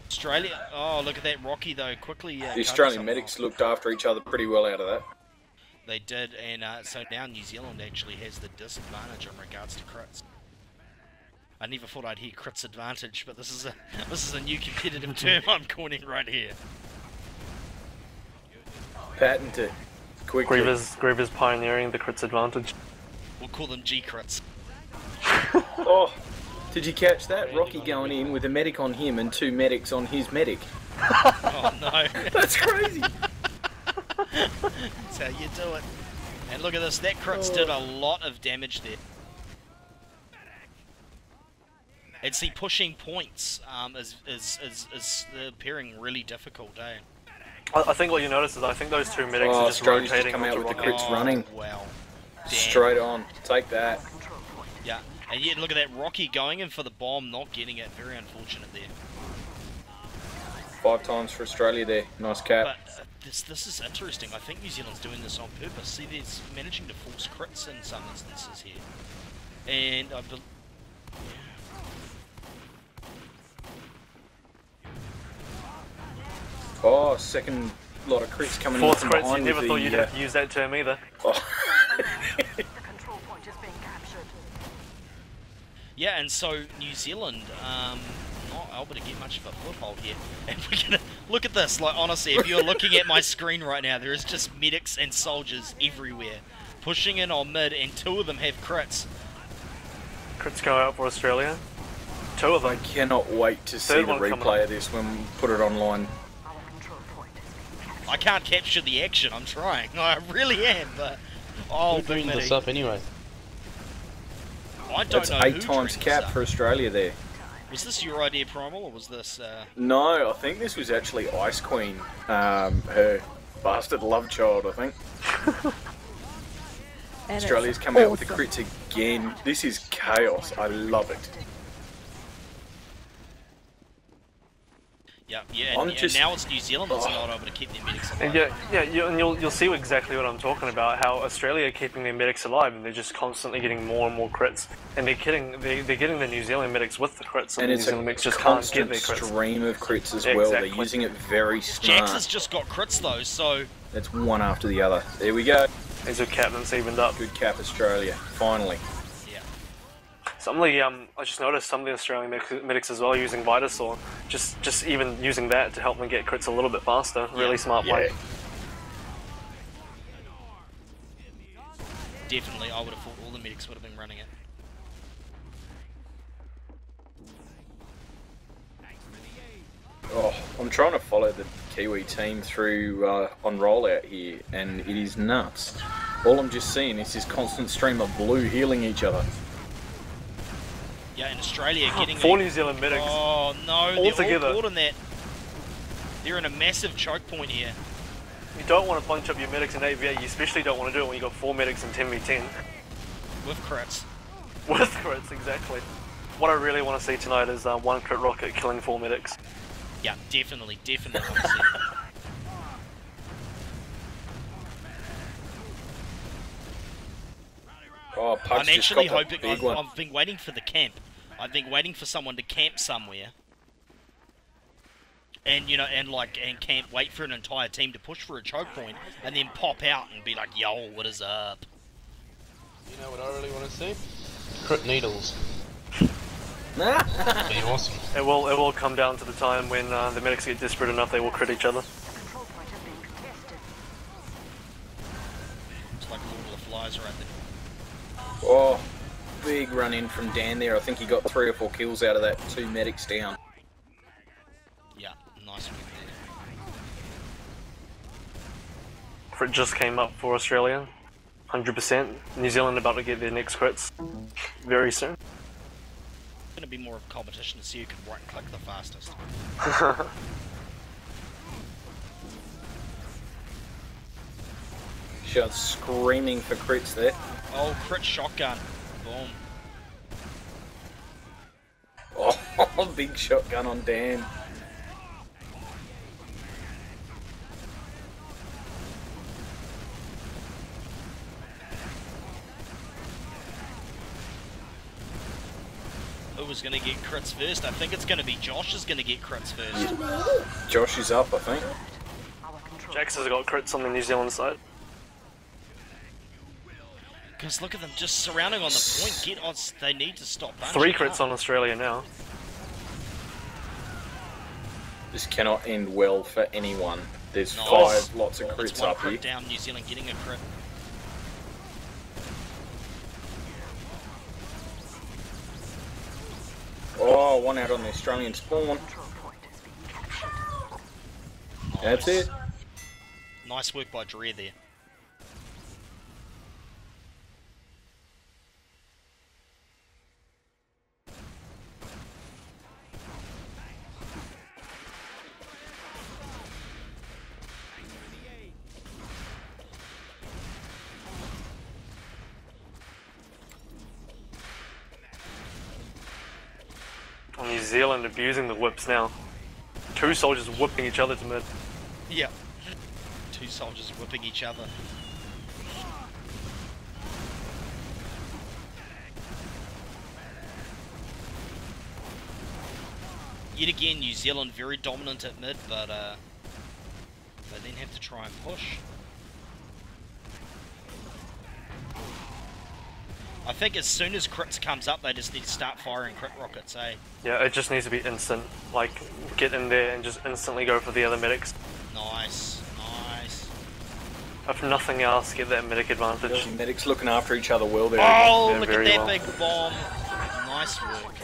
Australia. Oh, look at that Rocky though. Quickly. The Australian medics looked after each other pretty well out of that. They did, and so now New Zealand actually has the disadvantage in regards to crits. I never thought I'd hear crits advantage, but this is a new competitive term I'm coining right here. Patent it. Quickly. Greaver's pioneering the crits advantage. We'll call them G crits. Oh, did you catch that? Rocky going in with a medic on him and 2 medics on his medic. Oh no. That's crazy. That's how you do it. And look at this, that crits did a lot of damage there. And see, pushing points is appearing really difficult, eh? I think what you notice is I think those 2 medics are just Australia's rotating just come out with the Rocky. crits running. Wow. Damn. Straight on. Take that. Yeah, and yet look at that Rocky going in for the bomb, not getting it. Very unfortunate there. 5 times for Australia there. Nice cap. But this is interesting. I think New Zealand's doing this on purpose. See, they're managing to force crits in some instances here. And I believe... Oh, second lot of crits coming in Fourth from crits, you behind. never with thought the, you'd have to use that term either. Oh. The control point is being captured. Yeah, and so New Zealand, not able to get much of a foothold here. And we're gonna look at this. Like honestly, if you're looking at my screen right now, there is just medics and soldiers everywhere, pushing in on mid, and 2 of them have crits. Crits go out for Australia. 2 of them. I cannot wait to see Third the one coming replay up. of this when we put it online. Our control point is being captured. I can't capture the action. I'm trying. I really am, but oh, Who big dreamed midi. this up anyway? I don't That's know 8 who times dreamed cap this for up. Australia there. Was this your idea, Prymal, or was this? No, I think this was actually Ice Queen, her bastard love child, I think. Australia's come out with the crits again. This is chaos. I love it. Yeah, I'm and just- now it's New Zealand that's not able to keep their medics alive. And and you'll see exactly what I'm talking about. How Australia are keeping their medics alive, and they're just constantly getting more and more crits. And they're getting the New Zealand medics with the crits, and And the New it's a Zealand medics just can't get constant their crits. stream of crits as Yeah, well. exactly. They're using it very Jax has smart. just got crits though, so That's one after the other. There we go. These are captains evened up. Good cap, Australia. Finally. yeah. Some of the I just noticed some of the Australian medics as well using Vitasaur, just even using that to help them get crits a little bit faster. Really smart play. Definitely, I would have thought all the medics would have been running it. Oh, I'm trying to follow the Kiwi team through on rollout here, and it is nuts. All I'm just seeing is this constant stream of blue healing each other. Yeah, in Australia getting 4 New Zealand medics. Oh no, All they're together. all caught in that. They're in a massive choke point here. You don't want to bunch up your medics in 8v8, you especially don't want to do it when you got 4 medics in 10v10. With crits. With crits, exactly. What I really want to see tonight is 1 crit rocket killing 4 medics. Yeah, definitely want to see. Oh, Pug's I'm just actually got that hoping. big one. I've been waiting for the camp. I've been waiting for someone to camp somewhere, and and camp, wait for an entire team to push for a choke point, and then pop out and be like, "Yo, what is up?" You know what I really want to see? Crit needles. Be awesome. It will come down to the time when the medics get desperate enough they will crit each other. The control point is being contested. It's like Lord of the Flies right there. Oh, big run in from Dan there. I think he got 3 or 4 kills out of that. 2 medics down. Yeah, nice one there. Crit just came up for Australia. 100%. New Zealand about to get their next crits very soon. It's going to be more of a competition to see who can right click the fastest. Just screaming for crits there. Oh, crit shotgun. Boom. Oh, big shotgun on Dan. Who was going to get crits first? I think it's going to be Josh is going to get crits first. Josh is up, I think. Our control Jax has got crits on the New Zealand side. Because look at them just surrounding on the point. Get odds. They need to stop bunching 3 crits up. on Australia now. This cannot end well for anyone. There's Nice. 5 lots of That's crits one up crit here. down. New Zealand getting a crit. Oh, 1 out on the Australian spawn. control point is being captured. That's it. Nice work by Dreer there. New Zealand abusing the whips now. 2 soldiers whipping each other to mid. Yeah. 2 soldiers whipping each other. Yet again, New Zealand very dominant at mid, but They then have to try and push. I think as soon as Kritz comes up, they just need to start firing crit rockets, eh? Yeah, it just needs to be instant. Like, get in there and just instantly go for the other medics. Nice, nice. If nothing else, get that medic advantage. The medics looking after each other well there. Oh, Yeah, look at very that well. big bomb. Nice work.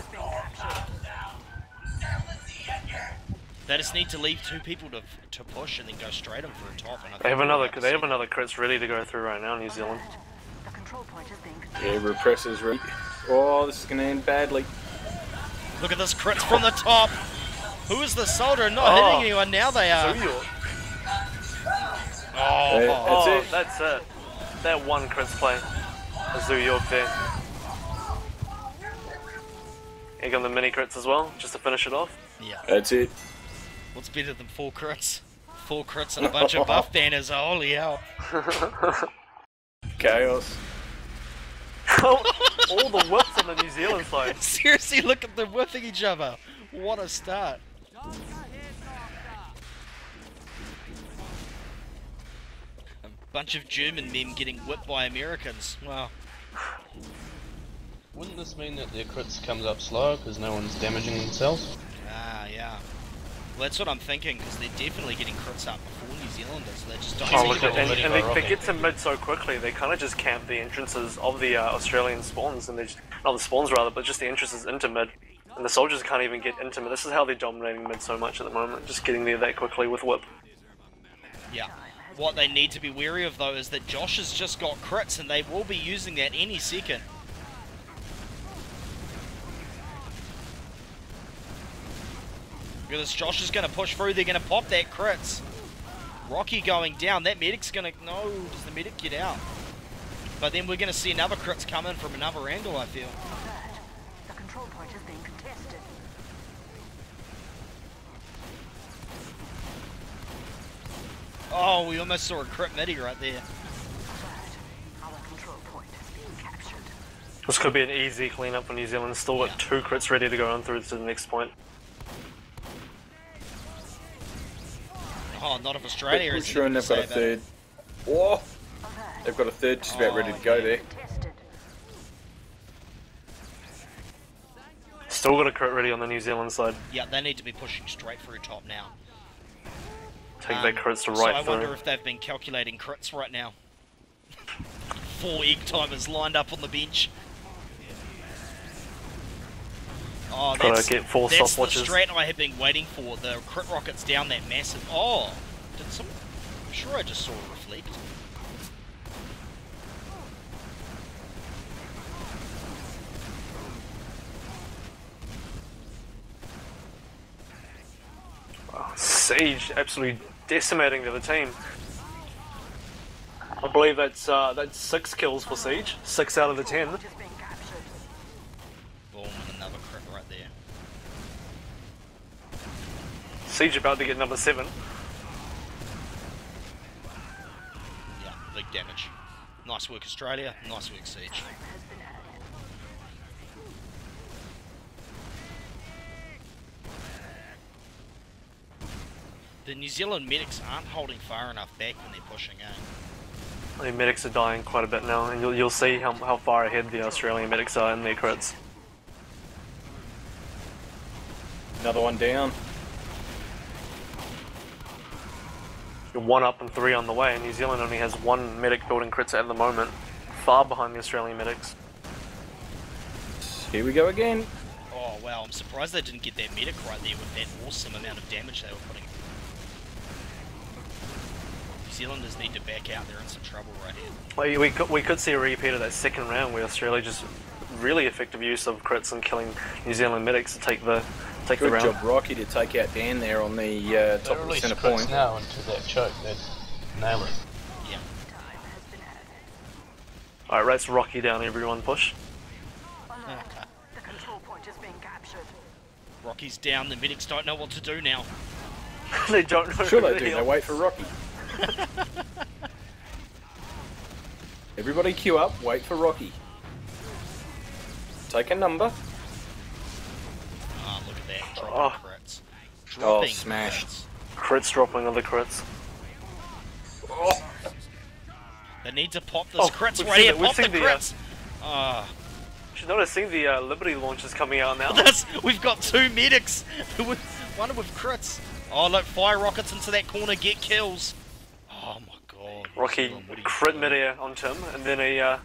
They just need to leave 2 people to push and then go straight on for a top. And I They have think another crits ready to go through right now, New Zealand. The control point is being Yeah, repressors ready. Oh, this is going to end badly. Look at this crits from the top. Who is the soldier? Not hitting anyone. Now they are. Zuyok. Oh, That's it. That one crits play. Zuyok there. You got the mini crits as well, just to finish it off. yeah. That's it. What's better than 4 crits? 4 crits and a bunch of buff banners. Holy hell. Chaos. All the whips on the New Zealand side. Seriously, look at them whipping each other. What a start. A bunch of German men getting whipped by Americans. Wow. Wouldn't this mean that their crits comes up slower because no one's damaging themselves? Ah, yeah. Well, that's what I'm thinking, because they're definitely getting crits up before New Zealanders. They just don't Oh, seem look to at, do and, it. and they get to mid so quickly, they kind of just camp the entrances of the Australian spawns, and they just, not the spawns rather, but just the entrances into mid. And the soldiers can't even get into mid. This is how they're dominating mid so much at the moment, just getting there that quickly with whip. Yeah. What they need to be wary of, though, is that Josh has just got crits, and they will be using that any second. Look at this, Josh is going to push through, they're going to pop that crits. Rocky going down, that medic's going to... No, does the medic get out? But then we're going to see another crits come in from another angle, I feel. the control point is being contested. Oh, we almost saw a crit midi right there. Our control point is being captured. This could be an easy cleanup for New Zealand. Still got 2 crits ready to go on through to the next point. Oh, not if Australia is. Sure, and they've got a third. Oh, they've got a third just about ready to go there. Contested. Still got a crit ready on the New Zealand side. Yeah, they need to be pushing straight through top now. Take that crits to So right I wonder through. if they've been calculating crits right now. 4 egg timers lined up on the bench. Oh, Gotta get 4 that's the stopwatches. strat I have been waiting for. The crit rockets down that massive. Oh, did some? I'm sure I just saw a reflect. Wow, Siege absolutely decimating the other team. I believe that's 6 kills for Siege. 6 out of the 10. Point is being captured. Boom, and another crit right there. Siege about to get number 7. Yeah, big damage. Nice work, Australia. Nice work, Siege. The New Zealand medics aren't holding far enough back when they're pushing in. The medics are dying quite a bit now, and you'll see how far ahead the Australian medics are in their crits. Another one down. You're 1 up and 3 on the way, and New Zealand only has 1 medic building crits at the moment, far behind the Australian medics. Here we go again. Oh wow, I'm surprised they didn't get that medic right there with that awesome amount of damage they were putting. New Zealanders need to back out, they're in some trouble right here. Well, we could see a repeat of that second round where Australia just really effective use of crits and killing New Zealand medics to take the Good round. job, Rocky, to take out Dan there on the top of the Release centre crits point. now into that choke, they'd nail it. Yeah. Alright, race Rocky down, everyone push. Alert. The control point is being captured. Rocky's down, the medics don't know what to do now. They don't know Sure who they to do, heal. they wait for Rocky. Everybody queue up, wait for Rocky. Take a number. Ah, look at that, dropping Oh. crits. Oh, Dropping smashed. crits. Crits dropping on the crits. They need to pop this Kritz right here. Pop the Kritz. Should not have seen the Liberty launchers coming out now. We've got 2 medics. One with Kritz. Oh look, fire rockets into that corner, get kills. Oh my god. Rocky crit mid-air onto him, and then a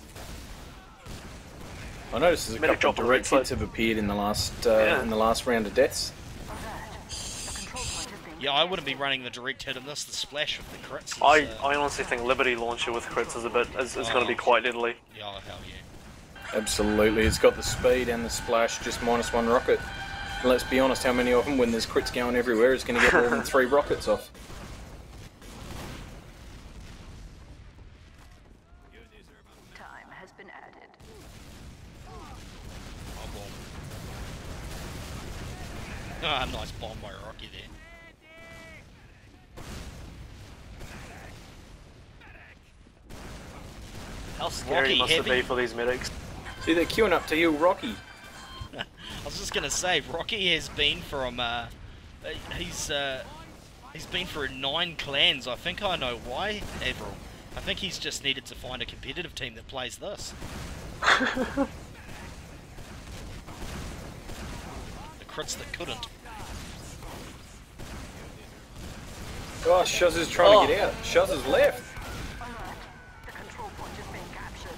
I noticed there's a couple of direct hits have appeared in the last round of deaths. Yeah, I wouldn't be running the direct hit in this. The splash with the Kritz. I honestly think Liberty launcher with Kritz is going to be quite deadly. Yeah, hell yeah. Absolutely, it's got the speed and the splash, just -1 rocket. And let's be honest, how many of them, when there's Kritz going everywhere, is going to get more than 3 rockets off? Time has been added. Oh, bomb. Ah, nice bomb by Rocky there. How scary must it be for these medics? See, they're queuing up to heal Rocky. I was just gonna say, Rocky has been from he's been through 9 clans. I think I know why, Avril. I think he's just needed to find a competitive team that plays this. The Kritz that couldn't. Oh, Shuz is trying to get out. Shuz is left. The control point is being captured.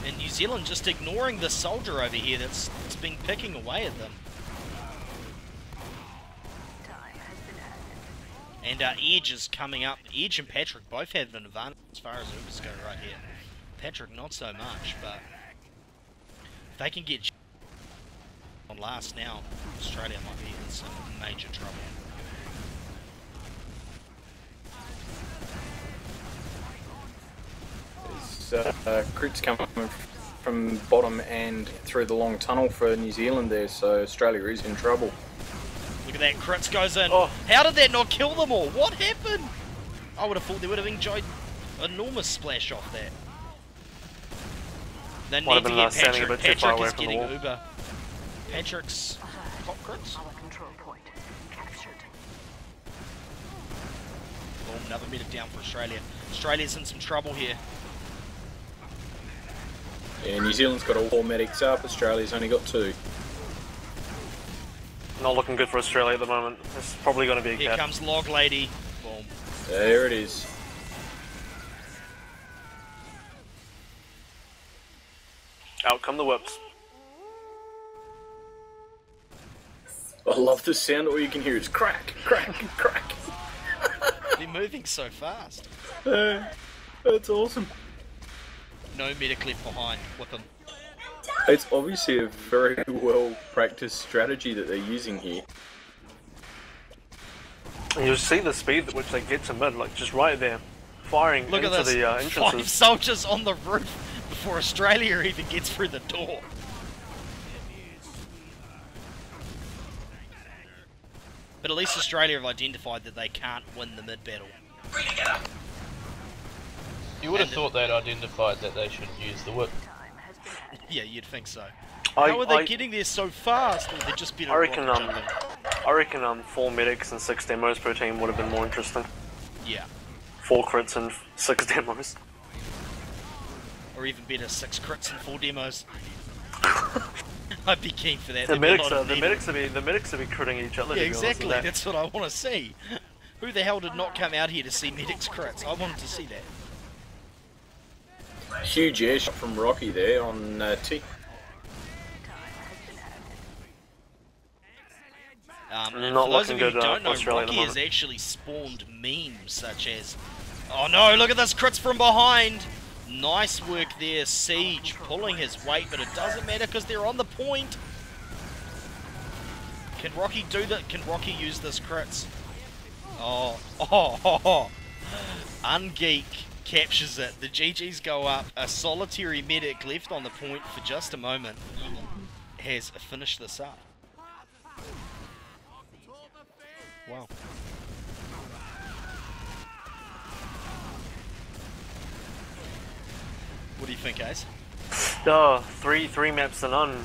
And New Zealand just ignoring the soldier over here that's been picking away at them. And Edge is coming up. Edge and Patrick both have an advantage as far as Ubers go right here. Patrick not so much, but if they can get on last now, Australia might be in some major trouble. There's Kritz coming from bottom and through the long tunnel for New Zealand there, so Australia is in trouble. Look at that, Kritz goes in. Oh. How did that not kill them all? What happened? I would have thought they would have enjoyed enormous splash off that. They need to get Patrick. Patrick is getting Uber. Patrick's top Kritz. Our control point captured. Oh, another medic down for Australia. Australia's in some trouble here. Yeah, New Zealand's got all 4 medics up, Australia's only got 2. Not looking good for Australia at the moment. It's probably going to be a Here comes Log Lady. Boom. There it is. Out come the whips. I love the sound. All you can hear is crack, crack, crack. They're moving so fast. That's awesome. No medic left behind with them. It's obviously a very well practiced strategy that they're using here. And you'll see the speed at which they get to mid, like just right there, firing Look into at this. the entrances. 5 soldiers on the roof before Australia even gets through the door. But at least Australia have identified that they can't win the mid battle. You would have thought they'd identified that they should use the whip. Yeah, you'd think so. How are they getting there so fast? Or they're just better I reckon 4 medics and 6 demos per team would have been more interesting. Yeah. 4 Kritz and 6 demos. Or even better, 6 Kritz and 4 demos. I'd be keen for that. The medics will be critting each other. Yeah, exactly. That's what I want to see. Who the hell did not come out here to see medics crits? I wanted to see that. Huge air shot from Rocky there on T. And for those of you who don't know, Rocky has actually spawned memes such as, oh no, look at this, Kritz from behind! Nice work there, Siege, pulling his weight, but it doesn't matter because they're on the point. Can Rocky do that? Can Rocky use this Kritz? Ungeek captures it. The GGs go up. A solitary medic left on the point for just a moment has finished this up. Wow. What do you think, Ace? Three maps to none.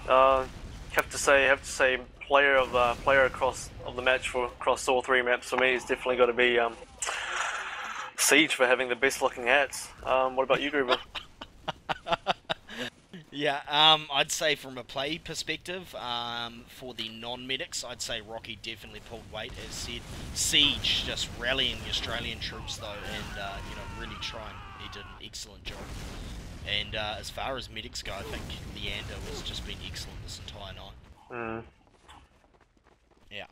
Have to say player across of the match across all 3 maps for me has definitely got to be Siege for having the best looking hats. What about you, Greaver? Yeah, I'd say from a play perspective, for the non-medics, I'd say Rocky definitely pulled weight. As said, Siege just rallying the Australian troops though, and really trying. He did an excellent job. And as far as medics go, I think Leander has just been excellent this entire night. Yeah.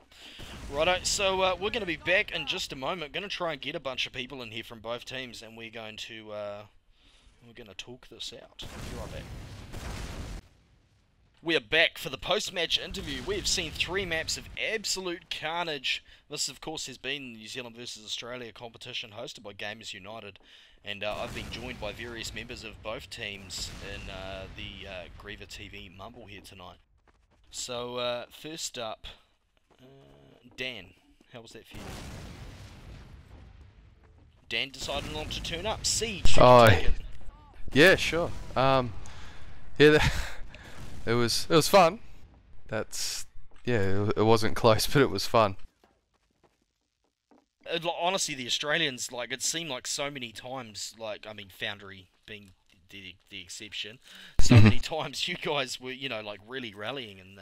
Righto, so we're going to be back in just a moment. Going to try and get a bunch of people in here from both teams, and we're going to talk this out. Be right back. We are back for the post-match interview. We have seen 3 maps of absolute carnage. This, of course, has been the New Zealand versus Australia competition hosted by Gamers United, and I've been joined by various members of both teams in the GreaverTV Mumble here tonight. So, first up, Dan, how was that for you? Dan decided not to turn up. Siege, yeah, sure. Yeah, it was fun. It wasn't close, but it was fun. Honestly, the Australians, it seemed like so many times, Foundry being the exception, so many times you guys were, really rallying, and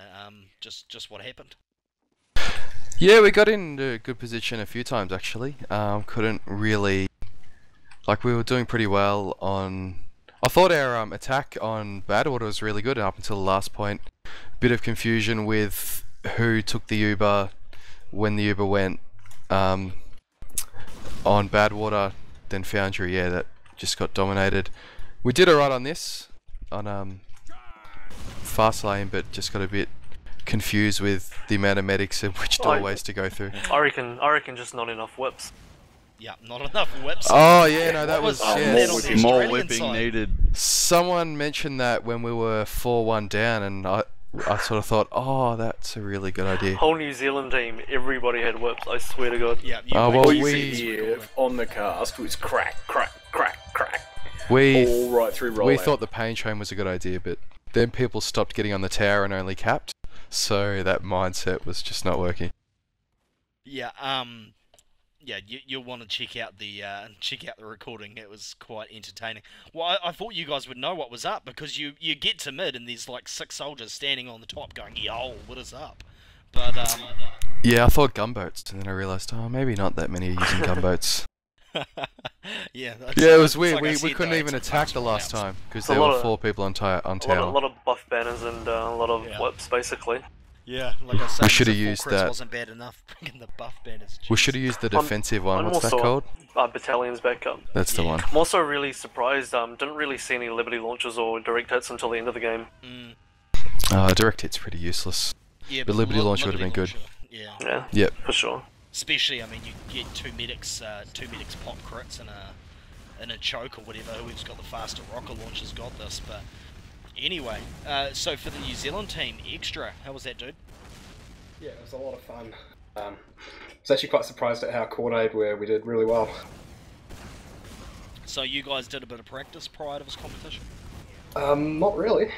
just what happened. Yeah, we got into a good position a few times actually. Couldn't really, we were doing pretty well on. I thought our attack on Badwater was really good up until the last point. Bit of confusion with who took the Uber when the Uber went on Badwater, then Foundry. Yeah, that just got dominated. We did alright on this, on Fastlane, but just got a bit confused with the amount of medics and which doorways to go through. I reckon just not enough whips. Yeah, not enough whips. Oh yeah, no, that was more whipping needed. Someone mentioned that when we were 4-1 down, and I sort of thought, oh, that's a really good idea. Whole New Zealand team, everybody had whips. I swear to God. Yeah. All you see on the cast was crack, crack, crack, crack. All right through rollout. We thought the pain train was a good idea, but then people stopped getting on the tower and only capped, so that mindset was just not working. Yeah. Yeah, you'll want to check out the recording. It was quite entertaining. Well, I thought you guys would know what was up, because you get to mid and there's 6 soldiers standing on the top going, yo, what is up? But yeah, I thought gunboats, and then I realised, oh, maybe not that many are using gunboats. Yeah, it was weird. We couldn't even attack the last time because there were 4 people on tower. A lot of buff banners and a lot of whips, basically. Yeah, like I said, we should have used that. Wasn't bad enough. Bringing the buff banners. We should have used the defensive one. What's that called? Battalions backup. That's the one. I'm also really surprised. Didn't really see any Liberty launches or direct hits until the end of the game. Direct hit's pretty useless. Yeah, but Liberty launcher would have been good. Yeah. Yep. For sure. Especially, I mean, you get two medics pop crits and a choke or whatever. Whoever's got the faster rocket launcher's got this, but. Anyway, so for the New Zealand team, Extra, how was that, dude? Yeah, it was a lot of fun. I was actually quite surprised at how coordinated we did really well. So you guys did a bit of practice prior to this competition? Not really.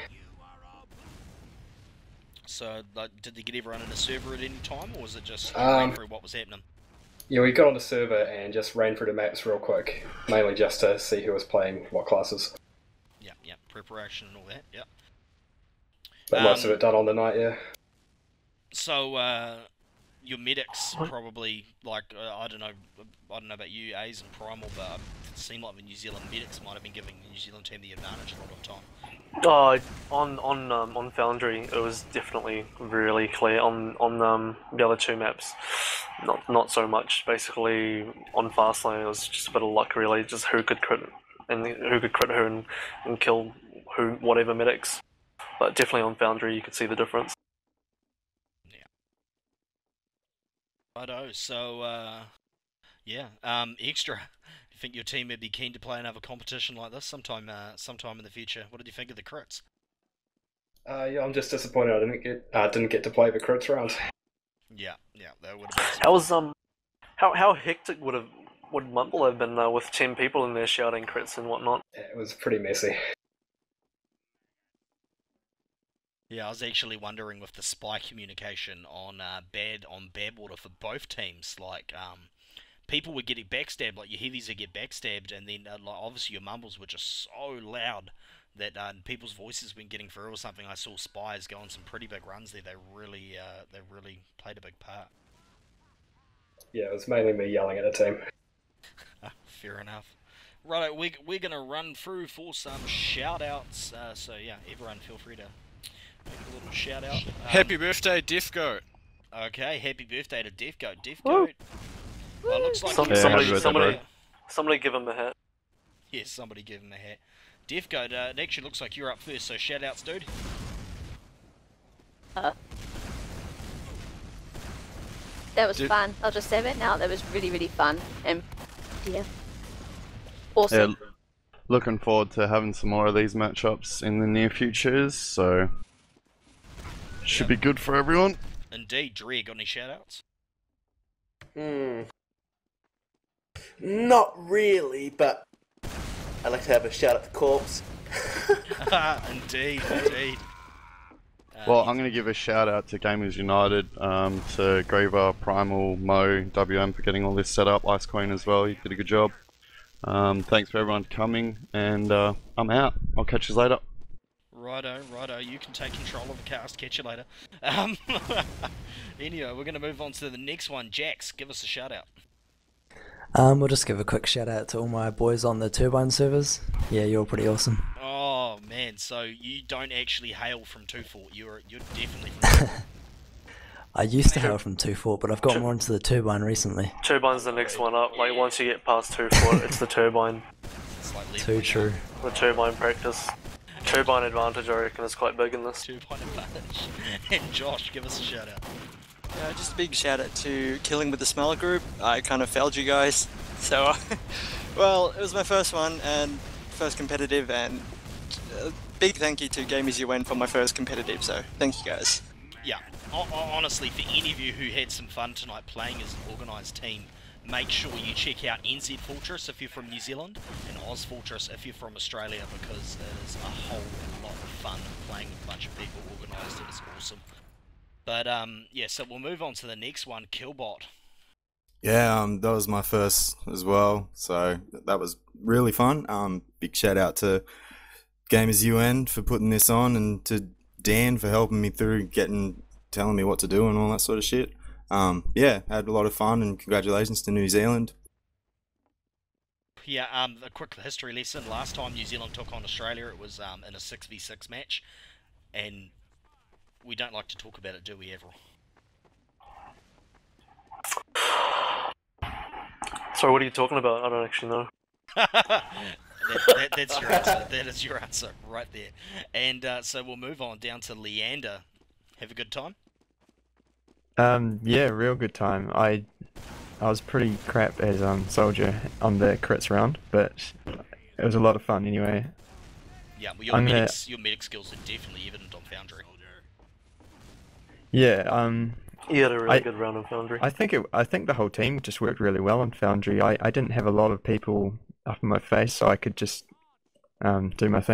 So, did they get everyone in the server at any time, or was it just ran through what was happening? Yeah, we got on the server and just ran through the maps real quick, mainly just to see who was playing what classes. Yeah, preparation and all that, yeah. But most of it done on the night, yeah. So, your medics probably, I don't know about you, A's and Prymal, but it seemed like the New Zealand medics might have been giving the New Zealand team the advantage a lot of the time. On Foundry, it was definitely really clear. On the other 2 maps, not so much. Basically, on Fastlane, it was just a bit of luck, really, just who could crit who and kill whatever medics. But definitely on Foundry, you could see the difference. Yeah. Righto, so, Extra, you think your team would be keen to play another competition like this sometime in the future? What did you think of the crits? Yeah, I'm just disappointed I didn't get to play the crits round. Yeah, that would have been. How was how hectic would Mumble have been with 10 people in there shouting crits and whatnot? Yeah, it was pretty messy. Yeah, I was actually wondering with the spy communication on Badwater for both teams, like people were getting backstabbed, like your heavies would get backstabbed, and then like obviously your mumbles were just so loud that people's voices weren't getting through or something. I saw spies go on some pretty big runs there. They really played a big part. Yeah, it was mainly me yelling at a team. Fair enough. Right, we're gonna run through for some shout outs. So yeah, everyone feel free to make a little shout out. Happy birthday, Defgo. Okay, happy birthday to Defgo. Defgo. Well, looks like somebody give him a hat. Yes, somebody give him a hat. Defgo, it actually looks like you're up first, so shout outs, dude. That was fun. I'll just say that now. That was really, really fun. And yeah. Awesome. Yeah, looking forward to having some more of these matchups in the near futures, so should be good for everyone. Indeed. Dre, got any shout outs? Not really, but I'd like to have a shout out to Corpse. Indeed. Well, I'm going to give a shout out to Gamers United, to Greaver, Prymal, Mo, WM for getting all this set up, Ice Queen as well, you did a good job. Thanks for everyone coming, and I'm out. I'll catch you later. Righto, you can take control of the cast, catch you later. Anyway, we're going to move on to the next one. Jax, give us a shout out. We'll just give a quick shout out to all my boys on the Turbine servers. Yeah, you're pretty awesome. Oh man, so you don't actually hail from 2-Fort, you're definitely from I used to hail from 2-Fort, but I've got more into the Turbine recently. Turbine's the next one up. Like once you get past 2-Fort, it's the Turbine. It's like Too true. The Turbine practice. Turbine advantage, I reckon, is quite big in this. Turbine advantage. And Josh, give us a shout out. Just a big shout out to Killing with the Smeller group. I kind of failed you guys. So, well, it was my first one and first competitive, and big thank you to Gamers UN for my first competitive, so thank you guys. Yeah, honestly, for any of you who had some fun tonight playing as an organised team, make sure you check out NZ Fortress if you're from New Zealand, and Oz Fortress if you're from Australia, because it is a whole lot of fun playing with a bunch of people organised. It is awesome. But yeah, so we'll move on to the next one, Killbot. Yeah, that was my first as well, so that was really fun. Big shout out to Gamers UN for putting this on, and to Dan for helping me through telling me what to do and all that sort of shit. Yeah, had a lot of fun, and congratulations to New Zealand. Yeah, a quick history lesson. Last time New Zealand took on Australia, it was in a 6v6 match, and we don't like to talk about it, do we, Avril? Sorry, what are you talking about? I don't actually know. That's your answer. That is your answer right there. And so we'll move on down to Leander. Have a good time? Yeah, real good time. I was pretty crap as soldier on the Kritz round, but it was a lot of fun anyway. Yeah, well, your medic skills are definitely evident on Foundry. Yeah, you had a really good round on Foundry. I think the whole team just worked really well on Foundry. I didn't have a lot of people up in my face, so I could just do my thing.